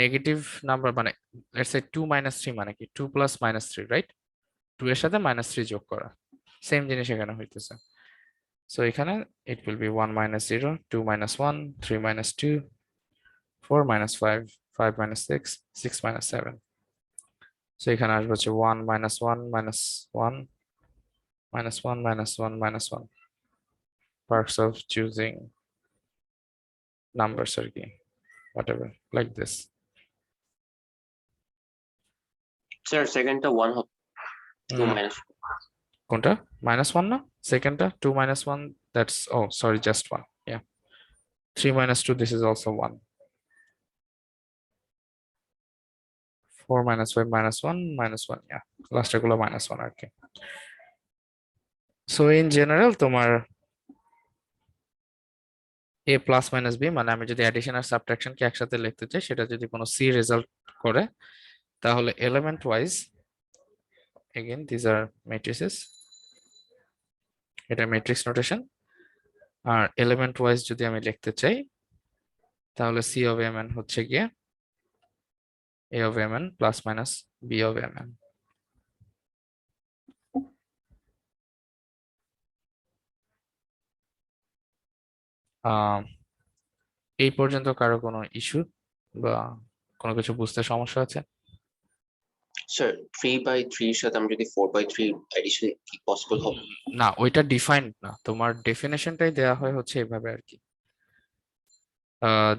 নেগেটিভ নাম্বার, মানে লেটস সে 2 minus 3 মানে কি 2 plus minus 3, রাইট? 2 এর সাথে -3 যোগ করা, সেম জিনিস এখানে হইতেছে। সো এখানে it will be 1 minus 0 2 minus 1 3 minus 2 4 minus 5 5 minus 6 6 minus 7। So এখানে আসবে হচ্ছে 1 minus 1 minus 1 minus 1 minus 1 minus 1, perks of choosing numbers আর কি, whatever, like this. স্যার সেকেন্ডটা 1 হবে, 2 হুম, মাইনাস কোনটা -1 না সেকেন্ডটা 2 - 1 that's sorry just 1 yeah 3 - 2 this is also 1 4 - 5 -1 -1 yeah last গুলো -1 আর কি সো ইন জেনারেল তোমার a প্লাস মাইনাস b মানে আমি যদি অ্যাডিশন আর সাবট্রাকশন কে একসাথে লিখতে চাই সেটা যদি কোনো c রেজাল্ট করে তাহলে element wise again these are matrices এটা ম্যাট্রিক্স নোটেশন আর এলিমেন্ট ওয়াইজ যদি আমি লিখতে চাই তাহলে c of mn হচ্ছে গিয়ে a of mn plus minus b of mn এই পর্যন্ত কারো কোনো ইস্যু বা কোনো কিছু বুঝতে সমস্যা আছে স্যার 3/3 এর সাথে আমি যদি 4/3 এডিশন কি পসিবল হবে? না ওইটা ডিফাইন্ড না তোমার ডেফিনেশনটাই দেয়া হয় হচ্ছে এভাবে আর কি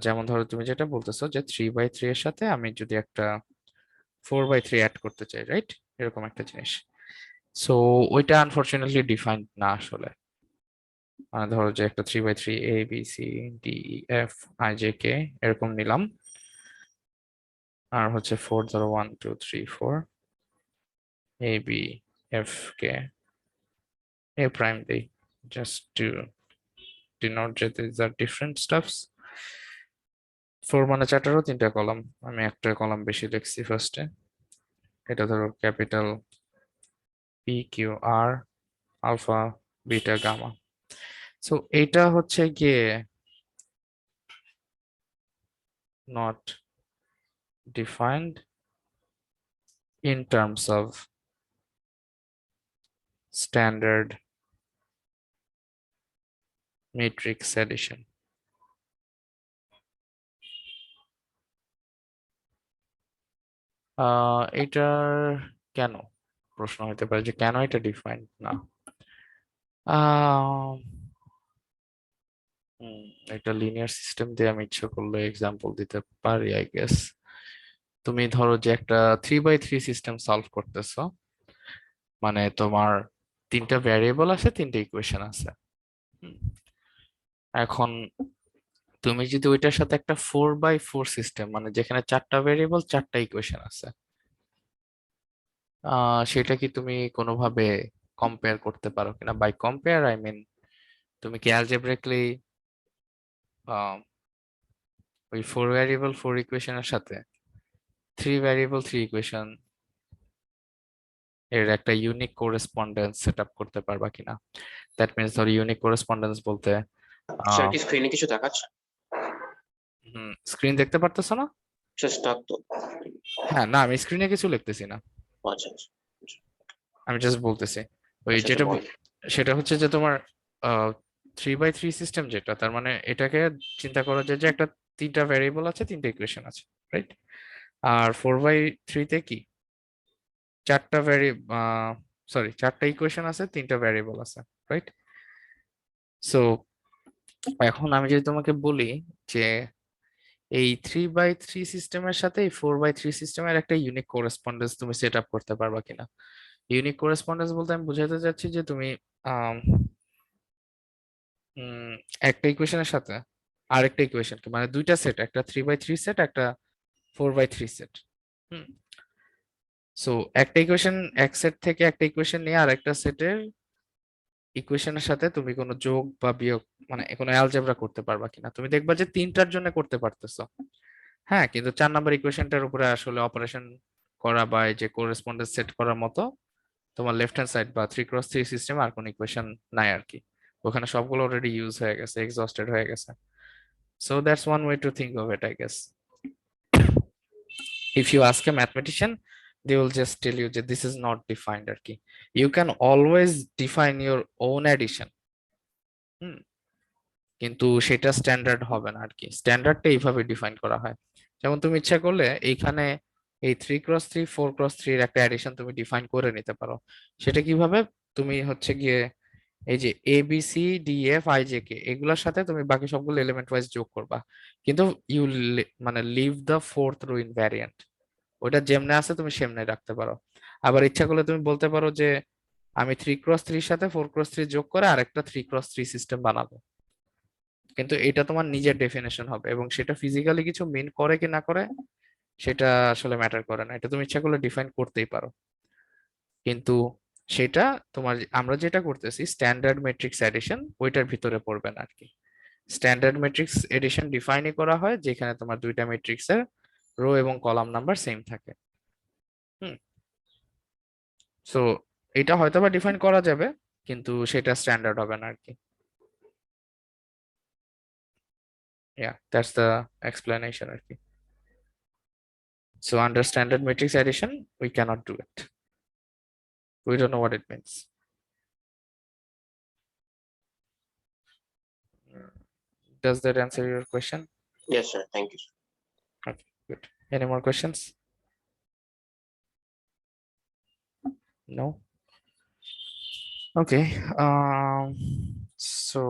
যেমন ধরো তুমি যেটা বলতেছো যে 3/3 এর সাথে আমি যদি একটা 4/3 অ্যাড করতে চাই রাইট এরকম একটা জিনিস সো ওইটা আনফরচুনেটলি ডিফাইন্ড না আসলে মানে ধরো যে একটা 3/3 a b c d e f i j k এরকম নিলাম আর হচ্ছে 4 ধরো 1 2 3 4 a b f k a prime দেই just to denote that these are different stuffs 4 মানে 4টারও 3টা কলাম আমি একটা কলাম বেশি লিখছি ফার্স্টে এটা ধরো capital p q r alpha beta gamma so এটা হচ্ছে গিয়ে not defined in terms of standard matrix addition এটার কেন প্রশ্ন হতে পারে যে কেন এটা ডিফাইন্ড না আহ, একটা লিনিয়ার সিস্টেম দিয়ে আমি ইচ্ছা করলে এক্সাম্পল দিতে পারি আই গেস তুমি ধরো যে একটা 3/3 সিস্টেম সলভ করতেছো মানে তোমার 3টা ভ্যারিয়েবল আছে 3টা ইকুয়েশন আছে হুম, এখন তুমি যদি ওইটার সাথে একটা 4/4 সিস্টেম মানে যেখানে 4টা ভ্যারিয়েবল 4টা ইকুয়েশন আছে সেটা কি তুমি কোনোভাবে কম্পেয়ার করতে পারো কিনা বাই কম্পেয়ার আই মিন তুমি কি অ্যালজেব্রাইকলি ওই 4 ভ্যারিয়েবল 4 ইকুয়েশনের সাথে 3 ভ্যারিয়েবল 3 ইকুয়েশন এর একটা ইউনিক কোরেসপন্ডেন্স সেট আপ করতে পারবা কিনা দ্যাট মিনস ধর ইউনিক কোরেসপন্ডেন্স বলতে স্যার কি স্ক্রিনে কিছু দেখাচ্ছে? স্ক্রিন দেখতে পারতেছো না স্যার স্টাক তো। হ্যাঁ না আমি স্ক্রিনে কিছু লিখতেছি না আচ্ছা আচ্ছা আমি জাস্ট বলতেছি ওই আচ্ছা, যেটা বল। সেটা হচ্ছে যে তোমার 3/3 সিস্টেম যেটা তার মানে এটাকে চিন্তা করা যায় যে একটা 3টা ভ্যারিয়েবল আছে 3টা ইকুয়েশন আছে রাইট আর 4/3 তে কি 4টা সরি 4টা ইকুয়েশন আছে 3টা ভ্যারিয়েবল আছে রাইট সো এখন আমি যদি তোমাকে বলি যে এই 3/3 সিস্টেমের সাথে এই 4/3 সিস্টেমের একটা ইউনিক কোরেসপন্ডেন্স তুমি সেট আপ করতে পারবা কিনা ইউনিক কোরেসপন্ডেন্স বলতে আমি বোঝাতে চাচ্ছি যে তুমি আম, উম, একটা ইকুয়েশনের সাথে আরেকটা ইকুয়েশনকে মানে দুইটা সেট একটা 3/3 সেট একটা 4/3 সেট হুম সো একটা ইকুয়েশন এক সেট থেকে একটা ইকুয়েশন নিয়ে আরেকটা সেটের ইকুয়েশনের সাথে তুমি কোনো যোগ বা বিয়োগ মানে কোনো অ্যালজেব্রা করতে পারবা কিনা তুমি দেখবা যে 3টার জন্য করতে পারতেছো হ্যাঁ কিন্তু 4 নাম্বার ইকুয়েশনটার উপরে আসলে অপারেশন করা বা এই যে কোরেসপন্ডেন্স সেট করার মতো তোমার লেফট হ্যান্ড সাইড বা 3x3 সিস্টেম আর কোনো ইকুয়েশন নাই আর কি ওখানে সবগুলো অলরেডি ইউজ হয়ে গেছে এক্সস্টেড হয়ে গেছে so that's one way to think of it I guess if you ask a mathematician they will just tell you that this is not defined আর কি you can always define your own addition হুম কিন্তু সেটা স্ট্যান্ডার্ড হবে না আর কি স্ট্যান্ডার্ডটা এইভাবে ডিফাইন করা হয় যেমন তুমি ইচ্ছা করলে এইখানে এই 3x3 4x3 এর একটা অ্যাডিশন তুমি ডিফাইন করে নিতে পারো সেটা কিভাবে তুমি হচ্ছে গিয়ে এই যে A B C D F I J K এগুলোর সাথে তুমি বাকি সবগুলো এলিমেন্ট ওয়াইজ যোগ করবা কিন্তু ইউ মানে leave the fourth rho invariant ওটা যেমনে আছে তুমি সেমনে রাখতে পারো আবার ইচ্ছা করলে তুমি বলতে পারো যে আমি 3x3 সাথে 4x3 যোগ করে আরেকটা 3x3 সিস্টেম বানাবো, কিন্তু এটা তোমার নিজের ডেফিনেশন হবে এবং সেটা ফিজিক্যালি কিছু মিন করে কি না করে সেটা আসলে ম্যাটার করে না, এটা তুমি ইচ্ছা করলে ডিফাইন করতেই পারো। কিন্তু সেটা তোমার আমরা যেটা করতেছি স্ট্যান্ডার্ড ম্যাট্রিক্স এডিশন ওইটার ভিতরে পড়বে না আর কি। স্ট্যান্ডার্ড ম্যাট্রিক্স এডিশন ডিফাইনই করা হয় যেখানে তোমার দুইটা ম্যাট্রিক্সের রো এবং কলাম নাম্বার সেম থাকে। হুম, সো এটা হয়তো বা ডিফাইন করা যাবে কিন্তু সেটা স্ট্যান্ডার্ড হবে না আর কি। Yeah, that's the explanation আর কি। So under standard matrix addition we cannot do it, we don't know what it means. Does that answer your question? Yes, sir. Thank you, sir. Okay, good. Any more questions? No? Okay. So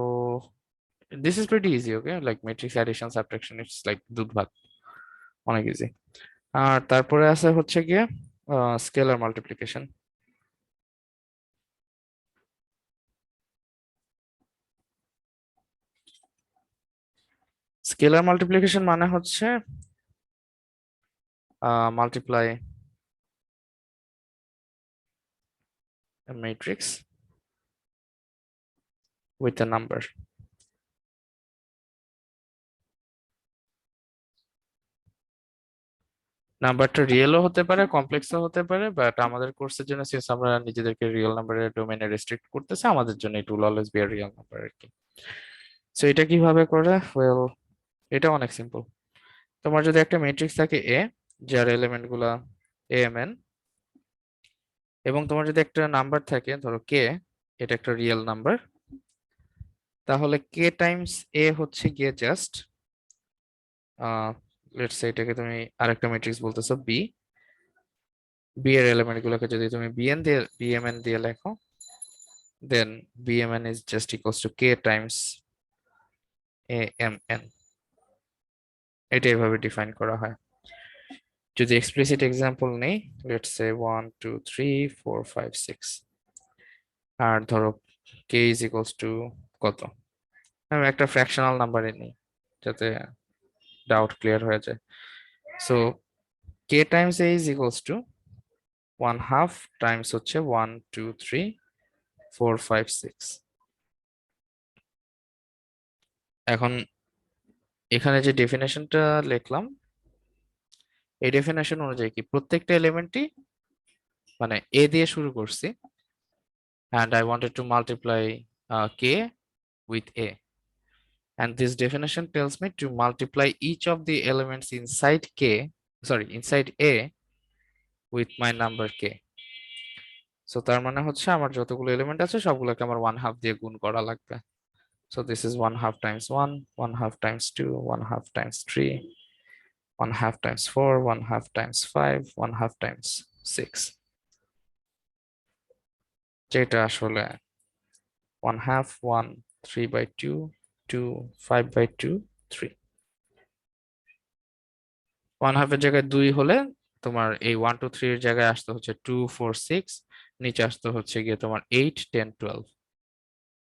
this is pretty easy, okay? Like matrix addition, subtraction, it's like দুধ ভাত, অনেক ইজি। আর তারপরে আছে হচ্ছে গিয়ে স্কেলার মাল্টিপ্লিকেশন। স্কেলার মাল্টিপ্লিকেশন মানে হচ্ছে multiply a matrix with a number. নাম্বারটা রিয়েলও হতে পারে, কমপ্লেক্সও হতে পারে, বাট আমাদের কোর্সের জন্য সিন্স আমরা নিজেদেরকে রিয়েল নাম্বারের ডোমেইনে রেস্ট্রিক্ট করতেছি, আমাদের জন্য it will always be a real number আর কি। সো এটা কিভাবে করে? ওয়েল, এটা অনেক সিম্পল। তোমার যদি একটা ম্যাট্রিক্স থাকে এ, যার এলিমেন্ট গুলা এএমএন, এবং তোমার যদি একটা নাম্বার থাকে ধরো কে, এটা একটা রিয়েল নাম্বার, তাহলে কে টাইমস এ হচ্ছে গিয়ে জাস্ট লেটস সে এটাকে তুমি আরেকটা ম্যাট্রিক্স বলতেছো বি, বি এর এলিমেন্ট গুলোকে যদি তুমি বিএমএন দিয়ে লেখো, then BMN is just equals to K times AMN. এটা এভাবে ডিফাইন করা হয়। যদি এক্সপ্লিসিট এক্সাম্পল নেই, লেটস সে 1 2 3 4 5 6, আর ধরো কে ইজ ইকুয়ালস টু কত, আমি একটা ফ্র্যাকশনাল নাম্বারে নিই যাতে ডাউট ক্লিয়ার হয়ে যায়। So K Times A is equals two 1/2 Times হচ্ছে 1 2 3 4 5 6। এখন এখানে যে ডেফিনেশনটা লিখলাম এই ডেফিনেশন অনুযায়ী কি প্রত্যেকটা এলিমেন্টই মানে এ দিয়ে শুরু করছি, and I wanted to multiply k with a, and this definition tells me to multiply each of the elements inside inside a with my number k. So তার মানে হচ্ছে আমার যতগুলো এলিমেন্ট আছে সবগুলোকে আমার 1/2 দিয়ে গুণ করা লাগবে। So this is 1/2 times 1, 1/2 times 2, 1/2 times 3, 1/2 times 4, 1/2 times 5, 1/2 times 6, যেটা আসলে 1/2 1 3/2 2 5/2 3। 1/2 এর জায়গায় 2 হলে তোমার এই 1 2 3 এর জায়গায় আসতে হচ্ছে 2 4 6, নিচে আসতে হচ্ছে গিয়ে তোমার 8 10 12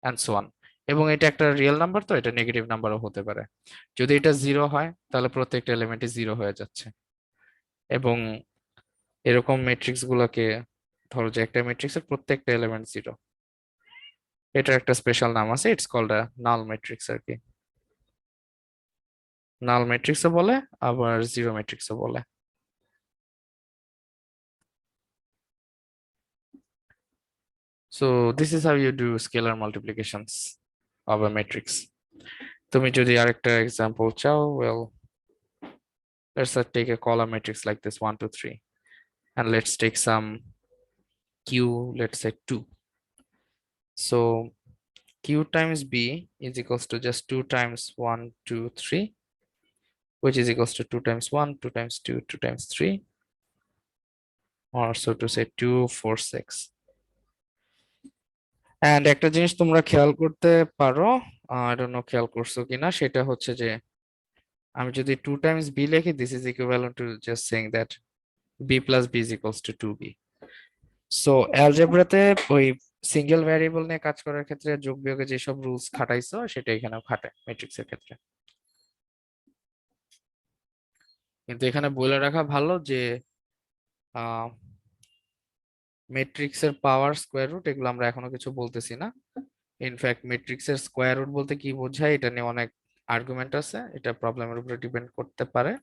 and so on। এবং এটা একটা রিয়েল নাম্বার, তো এটা নেগেটিভ নাম্বারও হতে পারে। যদি এটা 0 হয় তাহলে প্রত্যেকটা এলিমেন্টই 0 হয়ে যাচ্ছে। এবং এরকম ম্যাট্রিক্স গুলোকে ধরো যে একটা ম্যাট্রিক্সের প্রত্যেকটা এলিমেন্ট 0, এটার একটা স্পেশাল নাম আছে, it's called a null matrix আর কি। নাল ম্যাট্রিক্সও বলে আবার জিরো ম্যাট্রিক্সও বলে। So this is how you do scalar multiplications of a matrix. তুমি যদি আরেকটা এক্সাম্পল চাও, well, let's take a column matrix like this 1 2 3, and let's take some q, let's say 2. So q times b is equals to just 2 times 1 2 3, which is equals to 2 times 1 2 times 2 2 times 3, or so to say 2 4 6. And একটা জিনিস তোমরা খেয়াল করতে পারো, আই ডোন্ট নো খেয়াল করছো কিনা, সেটা হচ্ছে যে আমি যদি 2 times b লিখি, this is equivalent to just saying that b plus b is equals to 2b. So algebra তে ওই সিঙ্গেল ভ্যারিয়েবল নিয়ে কাজ করার ক্ষেত্রে যোগ বিয়োগে যেসব রুলস খাটাইছো সেটা এখানেও খাটায় ম্যাট্রিক্সের ক্ষেত্রে। কিন্তু এখানে বলে রাখা ভালো যে ম্যাট্রিক্সের পাওয়ার, স্কোয়ার রুট এগুলো আমরা এখনো কিছু বলতেছি না। ইনফ্যাক্ট ম্যাট্রিক্সের স্কোয়ার রুট বলতে কি বোঝায় এটা নিয়ে অনেক আর্গুমেন্ট আছে, এটা প্রবলেমের উপরে ডিপেন্ড করতে পারে।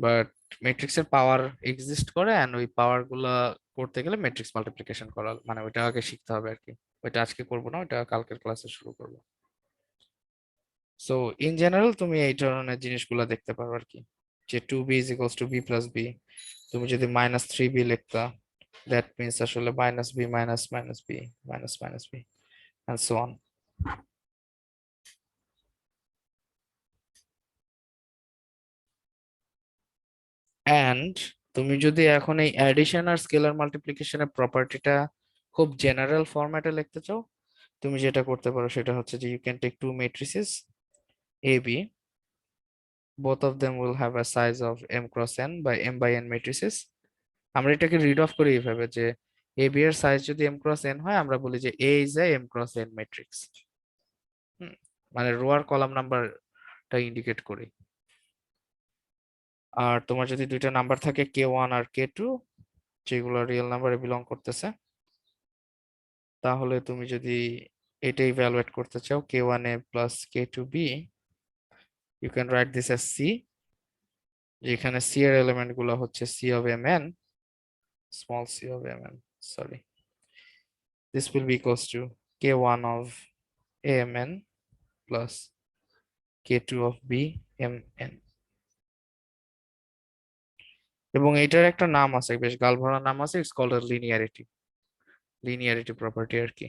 বাট ম্যাট্রিক্সের পাওয়ার এক্সিস্ট করে, এন্ড ওই পাওয়ার গুলা করতে গেলে ম্যাট্রিক্স মাল্টিপ্লিকেশন করা মানে ওইটা আগে শিখতে হবে আর কি। ওইটা আজকে করবো না, ওইটা কালকের ক্লাসে শুরু করবো। সো ইন জেনারেল তুমি এই ধরনের জিনিসগুলো দেখতে পারো আর কি, যে 2b is equals to b plus b, তুমি যদি মাইনাস 3b লিখতা, দ্যাট মিনস আসলে minus b minus minus b minus minus b and so on. And তুমি যদি এখন এই অ্যাডিশন আর স্কেলার মাল্টিপ্লিকেশনের প্রপার্টিটা খুব জেনারেল ফরম্যাটে লিখতে চাও, তুমি যেটা করতে পারো সেটা হচ্ছে যে you can take two matrices a b, both of them will have a size of m cross n by m by n matrices. আমরা এটাকে রিড অফ করি এইভাবে যে a b এর সাইজ যদি m cross n হয়, আমরা বলি যে a is a m cross n matrix, মানে রো আর কলাম নাম্বারটা ইন্ডিকেট করি। আর তোমার যদি দুইটা নাম্বার থাকে k1 আর k2, যেগুলো রিয়েল নাম্বারে বিলং করতেছে, তাহলে তুমি যদি এটা ইভ্যালুয়েট করতে চাও k1a plus k2b, you can write this as c, যেখানে c এর এলিমেন্ট গুলো হচ্ছে c of mn, small c of mn, sorry, this will be equals to k1 of amn plus k2 of bmn. এবং এটার একটা নাম আছে, বেশ গালভরা নাম আছে, ইটস কল্ড লিনিয়ারিটি প্রপার্টি আর কি।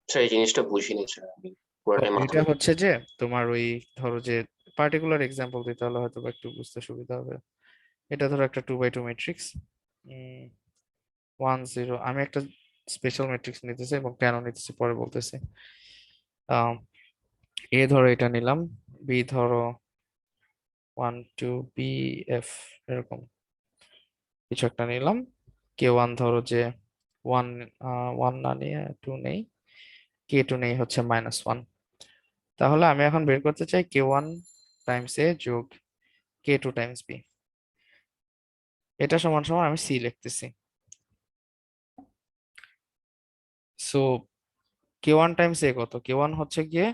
স্যার এই জিনিসটা বুঝিনি স্যার, আমি পুরোটাই এটা মাথায়। হচ্ছে যে তোমার ওই ধরো যে পার্টিকুলার এক্সাম্পল দিতে হলে হয়তো বা একটু বুঝতে সুবিধা হবে। এটা ধরো একটা 2x2 ম্যাট্রিক্স 1 0, আমি একটা স্পেশাল ম্যাট্রিক্স নিতেছি এবং কেন নিতেছি পরে বলতেছি। এ ধরো এটা নিলাম, বি ধরো 1 2 বি এফ এরকম কিছু একটা নিলাম, k1 ধরো যে 1 1 না নিয়ে 2 নেই, k2 নেই হচ্ছে -1। তাহলে আমি এখন বের করতে চাই k1 টাইমস a যোগ k2 টাইমস b, এটা সমান সমান আমি c লিখতেছি। সো k1 টাইমস a কত, k1 হচ্ছে গিয়ে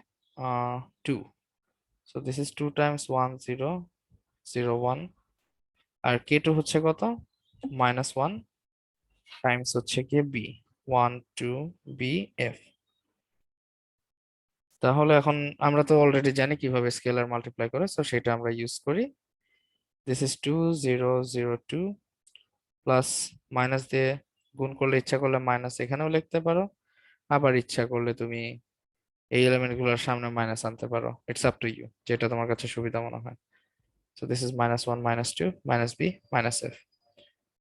2, সো দিস ইজ 2 টাইমস 1 0 0 1, আর k2 হচ্ছে কত -1 টাইমস হচ্ছে গিয়ে b 1 2 b f। তাহলে এখন আমরা তো অলরেডি জানি কিভাবে স্কেলার মাল্টিপ্লাই করে, সো সেটা আমরা ইউজ করি। দিস ইজ 2 0 0 2 প্লাস মাইনাস দিয়ে গুণ করলে, ইচ্ছা করলে মাইনাস এখানেও লিখতে পারো, আবার ইচ্ছা করলে তুমি এই এলিমেন্ট গুলোর সামনে মাইনাস আনতে পারো, ইটস আপ টু ইউ, যেটা তোমার কাছে সুবিধা মনে হয়। So this is -1 -2 -b -f।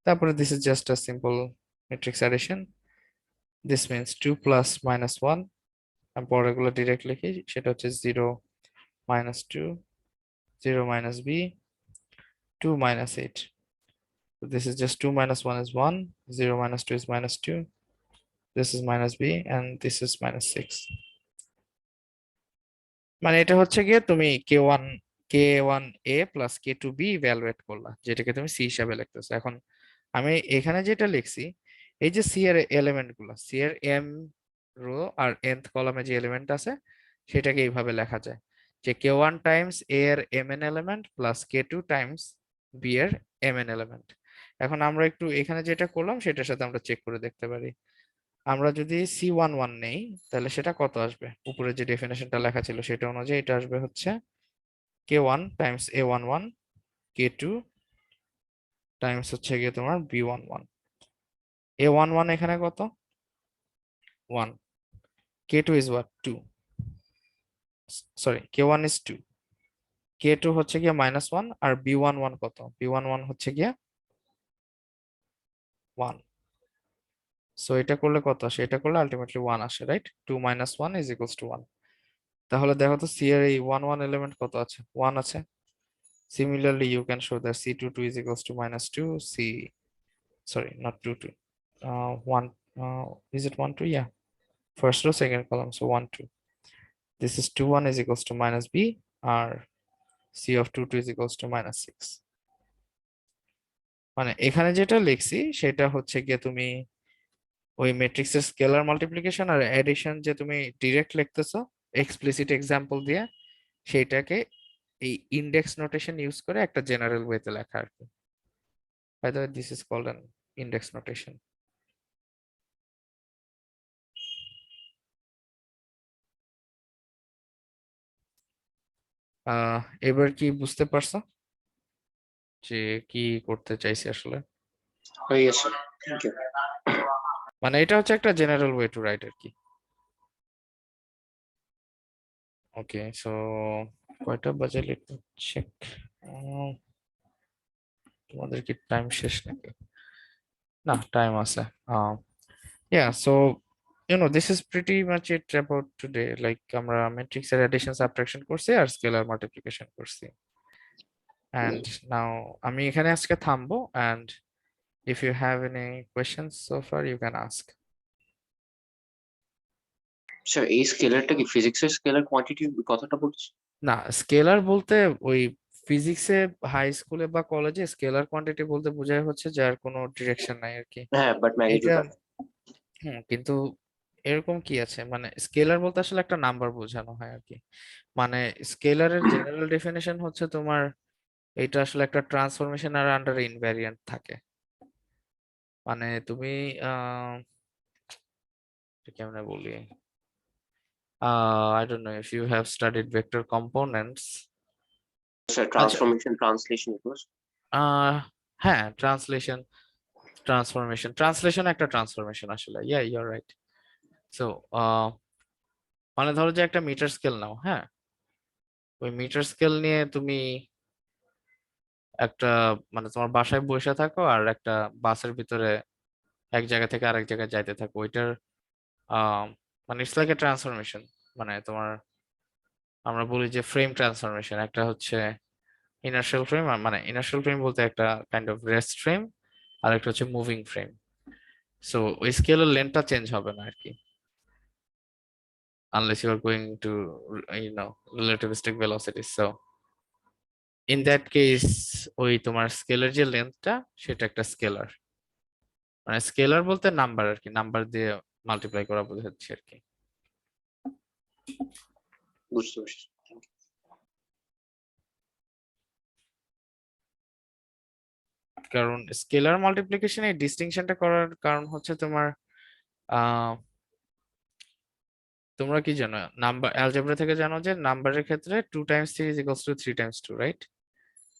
তারপরে this is just a simple matrix addition, this means 2 plus -1, আমি পরেরগুলো ডিরেক্ট লিখি, সেটা হচ্ছে 0 -2 0 - b 2 -8. So this is just 2 - 1 is 1, 0 - 2 is -2, this is -b, and this is -6. মানে এটা হচ্ছে গিয়ে তুমি k1a plus k2b ইভ্যালুয়েট করলা, যেটাকে তুমি c হিসাবে লিখতেছো। এখন আমি এখানে যেটা লিখছি, এই যে c এর এলিমেন্ট গুলো, c এর m রো আর nth কলামে যে এলিমেন্ট আছে সেটাকে এইভাবে লেখা যায় যে k1 টাইমস a এর mn element plus k2 Times b এর mn এলিমেন্ট। এখন আমরা একটু এখানে যেটা করলাম সেটার সাথে আমরা চেক করে দেখতে পারি। আমরা যদি c11 নেই, তাহলে সেটা কত আসবে, উপরে যে ডেফিনেশনটা লেখা ছিল সেটা অনুযায়ী এটা আসবে হচ্ছে k1 Times a11 k2 Times হচ্ছে গিয়ে তোমার b11। a11 এখানে কত 1, k2 is what 2, sorry k1 is 2, k2 হচ্ছে গিয়ে -1, আর b11 কত, b11 হচ্ছে গিয়ে 1। সো এটা করলে কত আসে, এটা করলে আলটিমেটলি 1 আসে, রাইট? 2 - 1 is equals to 1। তাহলে দেখো তো c এর এই 1 1 এলিমেন্ট কত আছে, 1 আছে। Similarly, you can show that c22 is equals to -2, c sorry, not 2 2, one, is it 1 2? Yeah, first row second column, so 1 2. This is 2 1 is equals to minus b, or c of 2 2 is equals to minus 6. মানে এখানে যেটা লিখছি সেটা হচ্ছে গিয়ে তুমি ওই ম্যাট্রিক্সের স্কেলার মাল্টিপ্লিকেশন আর এডিশন যে তুমি ডিরেক্ট লিখতেছো এক্সপ্লিসিট এক্সাম্পল দিয়ে, সেইটাকে এই ইন্ডেক্স নোটেশন ইউজ করে একটা জেনারেল ওয়েতে লেখা আর কি। By the way, this is called an index notation. এবার কি বুঝতে পারছো যে কি করতে চাইছি আসলে? হয়ে গেছে, থ্যাংক ইউ। মানে এটা হচ্ছে একটা জেনারেল ওয়ে টু রাইট আর কি। ওকে, সো কয়টা বাজে লিখতে চেক, তোমাদের কি টাইম শেষ নাকি? না, টাইম আছে। Yeah, so this is pretty much it about today. Like আমরা matrix এর addition subtraction করছি আর scalar multiplication করছি, and now আমি এখানে আজকে থামবো, and if you have any questions so far you can ask. Sir এই স্কেলারটা কি ফিজিক্সের স্কেলার কোয়ান্টিটি কথাটা বলছি? না, স্কেলার বলতে ওই ফিজিক্সে হাই স্কুলে বা কলেজে স্কেলার কোয়ান্টিটি বলতে বোঝায় হচ্ছে যার কোনো ডিরেকশন নাই আর কি। হ্যাঁ, বাট ম্যাগনিটিউড এটা কিন্তু এরকম কি আছে, মানে স্কেলার বলতে আসলে একটা নাম্বার বোঝানো হয় আর কি। মানে স্কেলারের জেনারেল ডেফিনেশন হচ্ছে তোমার এটা আসলে একটা ট্রান্সফরমেশন আর আন্ডার ইনভ্যারিয়ান্ট থাকে। মানে তুমি কেমনে বলি, I don't know if you have studied vector components. Sir transformation translation equals হ্যাঁ, ট্রান্সলেশন একটা ট্রান্সফরমেশন আসলে, yeah, you're right. So মানে ধরো যে একটা মিটার স্কেল নাও, হ্যাঁ, ওই মিটার স্কেল নিয়ে তুমি একটা মানে তোমার বাসায় বসে থাকো আর একটা বাসের ভিতরে এক জায়গা থেকে আরেক জায়গায় যাইতে থাকো, ওইটার মানে ইটস লাইক এ ট্রান্সফরমেশন। মানে তোমার আমরা বলি যে ফ্রেম ট্রান্সফরমেশন, একটা হচ্ছে ইনার্শিয়াল ফ্রেম, মানে ইনার্শিয়াল ফ্রেম বলতে একটা কাইন্ড অফ রেস্ট ফ্রেম, আর একটা হচ্ছে মুভিং ফ্রেম। সো ওই স্কেলের লেন্থটা চেঞ্জ হবে না আর কি, unless you are going to relativistic velocity. So in that case ওই তোমার স্কেলের যে লেন্থটা সেটা একটা স্কেলার। মানে স্কেলার বলতে নাম্বার আর কি, নাম্বার দিয়ে মাল্টিপ্লাই করা বোঝাচ্ছে আর কি। বুঝতে পারছি। কারণ স্কেলার মাল্টিপ্লিকেশন এই ডিস্টিংশনটা করার কারণ হচ্ছে তোমার তোমরা কি জানো, নাম্বার অ্যালজেব্রা থেকে জানো যে নাম্বারের ক্ষেত্রে 2 times 3 is equals to 3 times 2, right?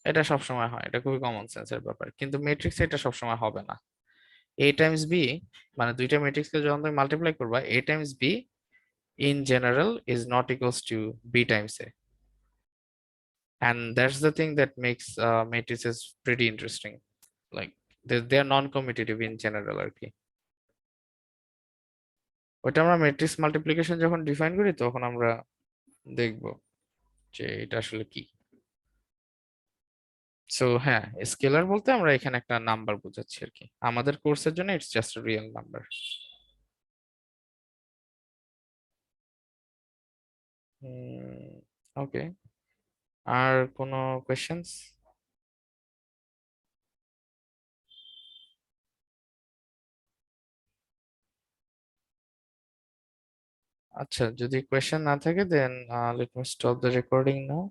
এটা সবসময় হয়, এটা খুবই কমন সেন্সের ব্যাপার, কিন্তু ম্যাট্রিক্সে এটা সবসময় হবে না। a times b, মানে দুইটা ম্যাট্রিক্সকে যখন তুমি মাল্টিপ্লাই করবা, a times b in general is not equals to b times a, and that's the thing that makes matrices pretty interesting. Like they are non-commutative in general আর কি। ওটা আমরা ম্যাট্রিক্স মাল্টিপ্লিকেশন যখন ডিফাইন করি তখন আমরা দেখব যে এটা আসলে কি। সো হ্যাঁ, স্কেলার বলতে আমরা এখানে একটা নাম্বার বোঝাচ্ছি আর কি, আমাদের কোর্সের জন্য it's just real number. Okay, আর কোনো কোয়েশ্চেন্স? আচ্ছা, যদি কোয়েশ্চেন না থাকে then let me stop the recording now.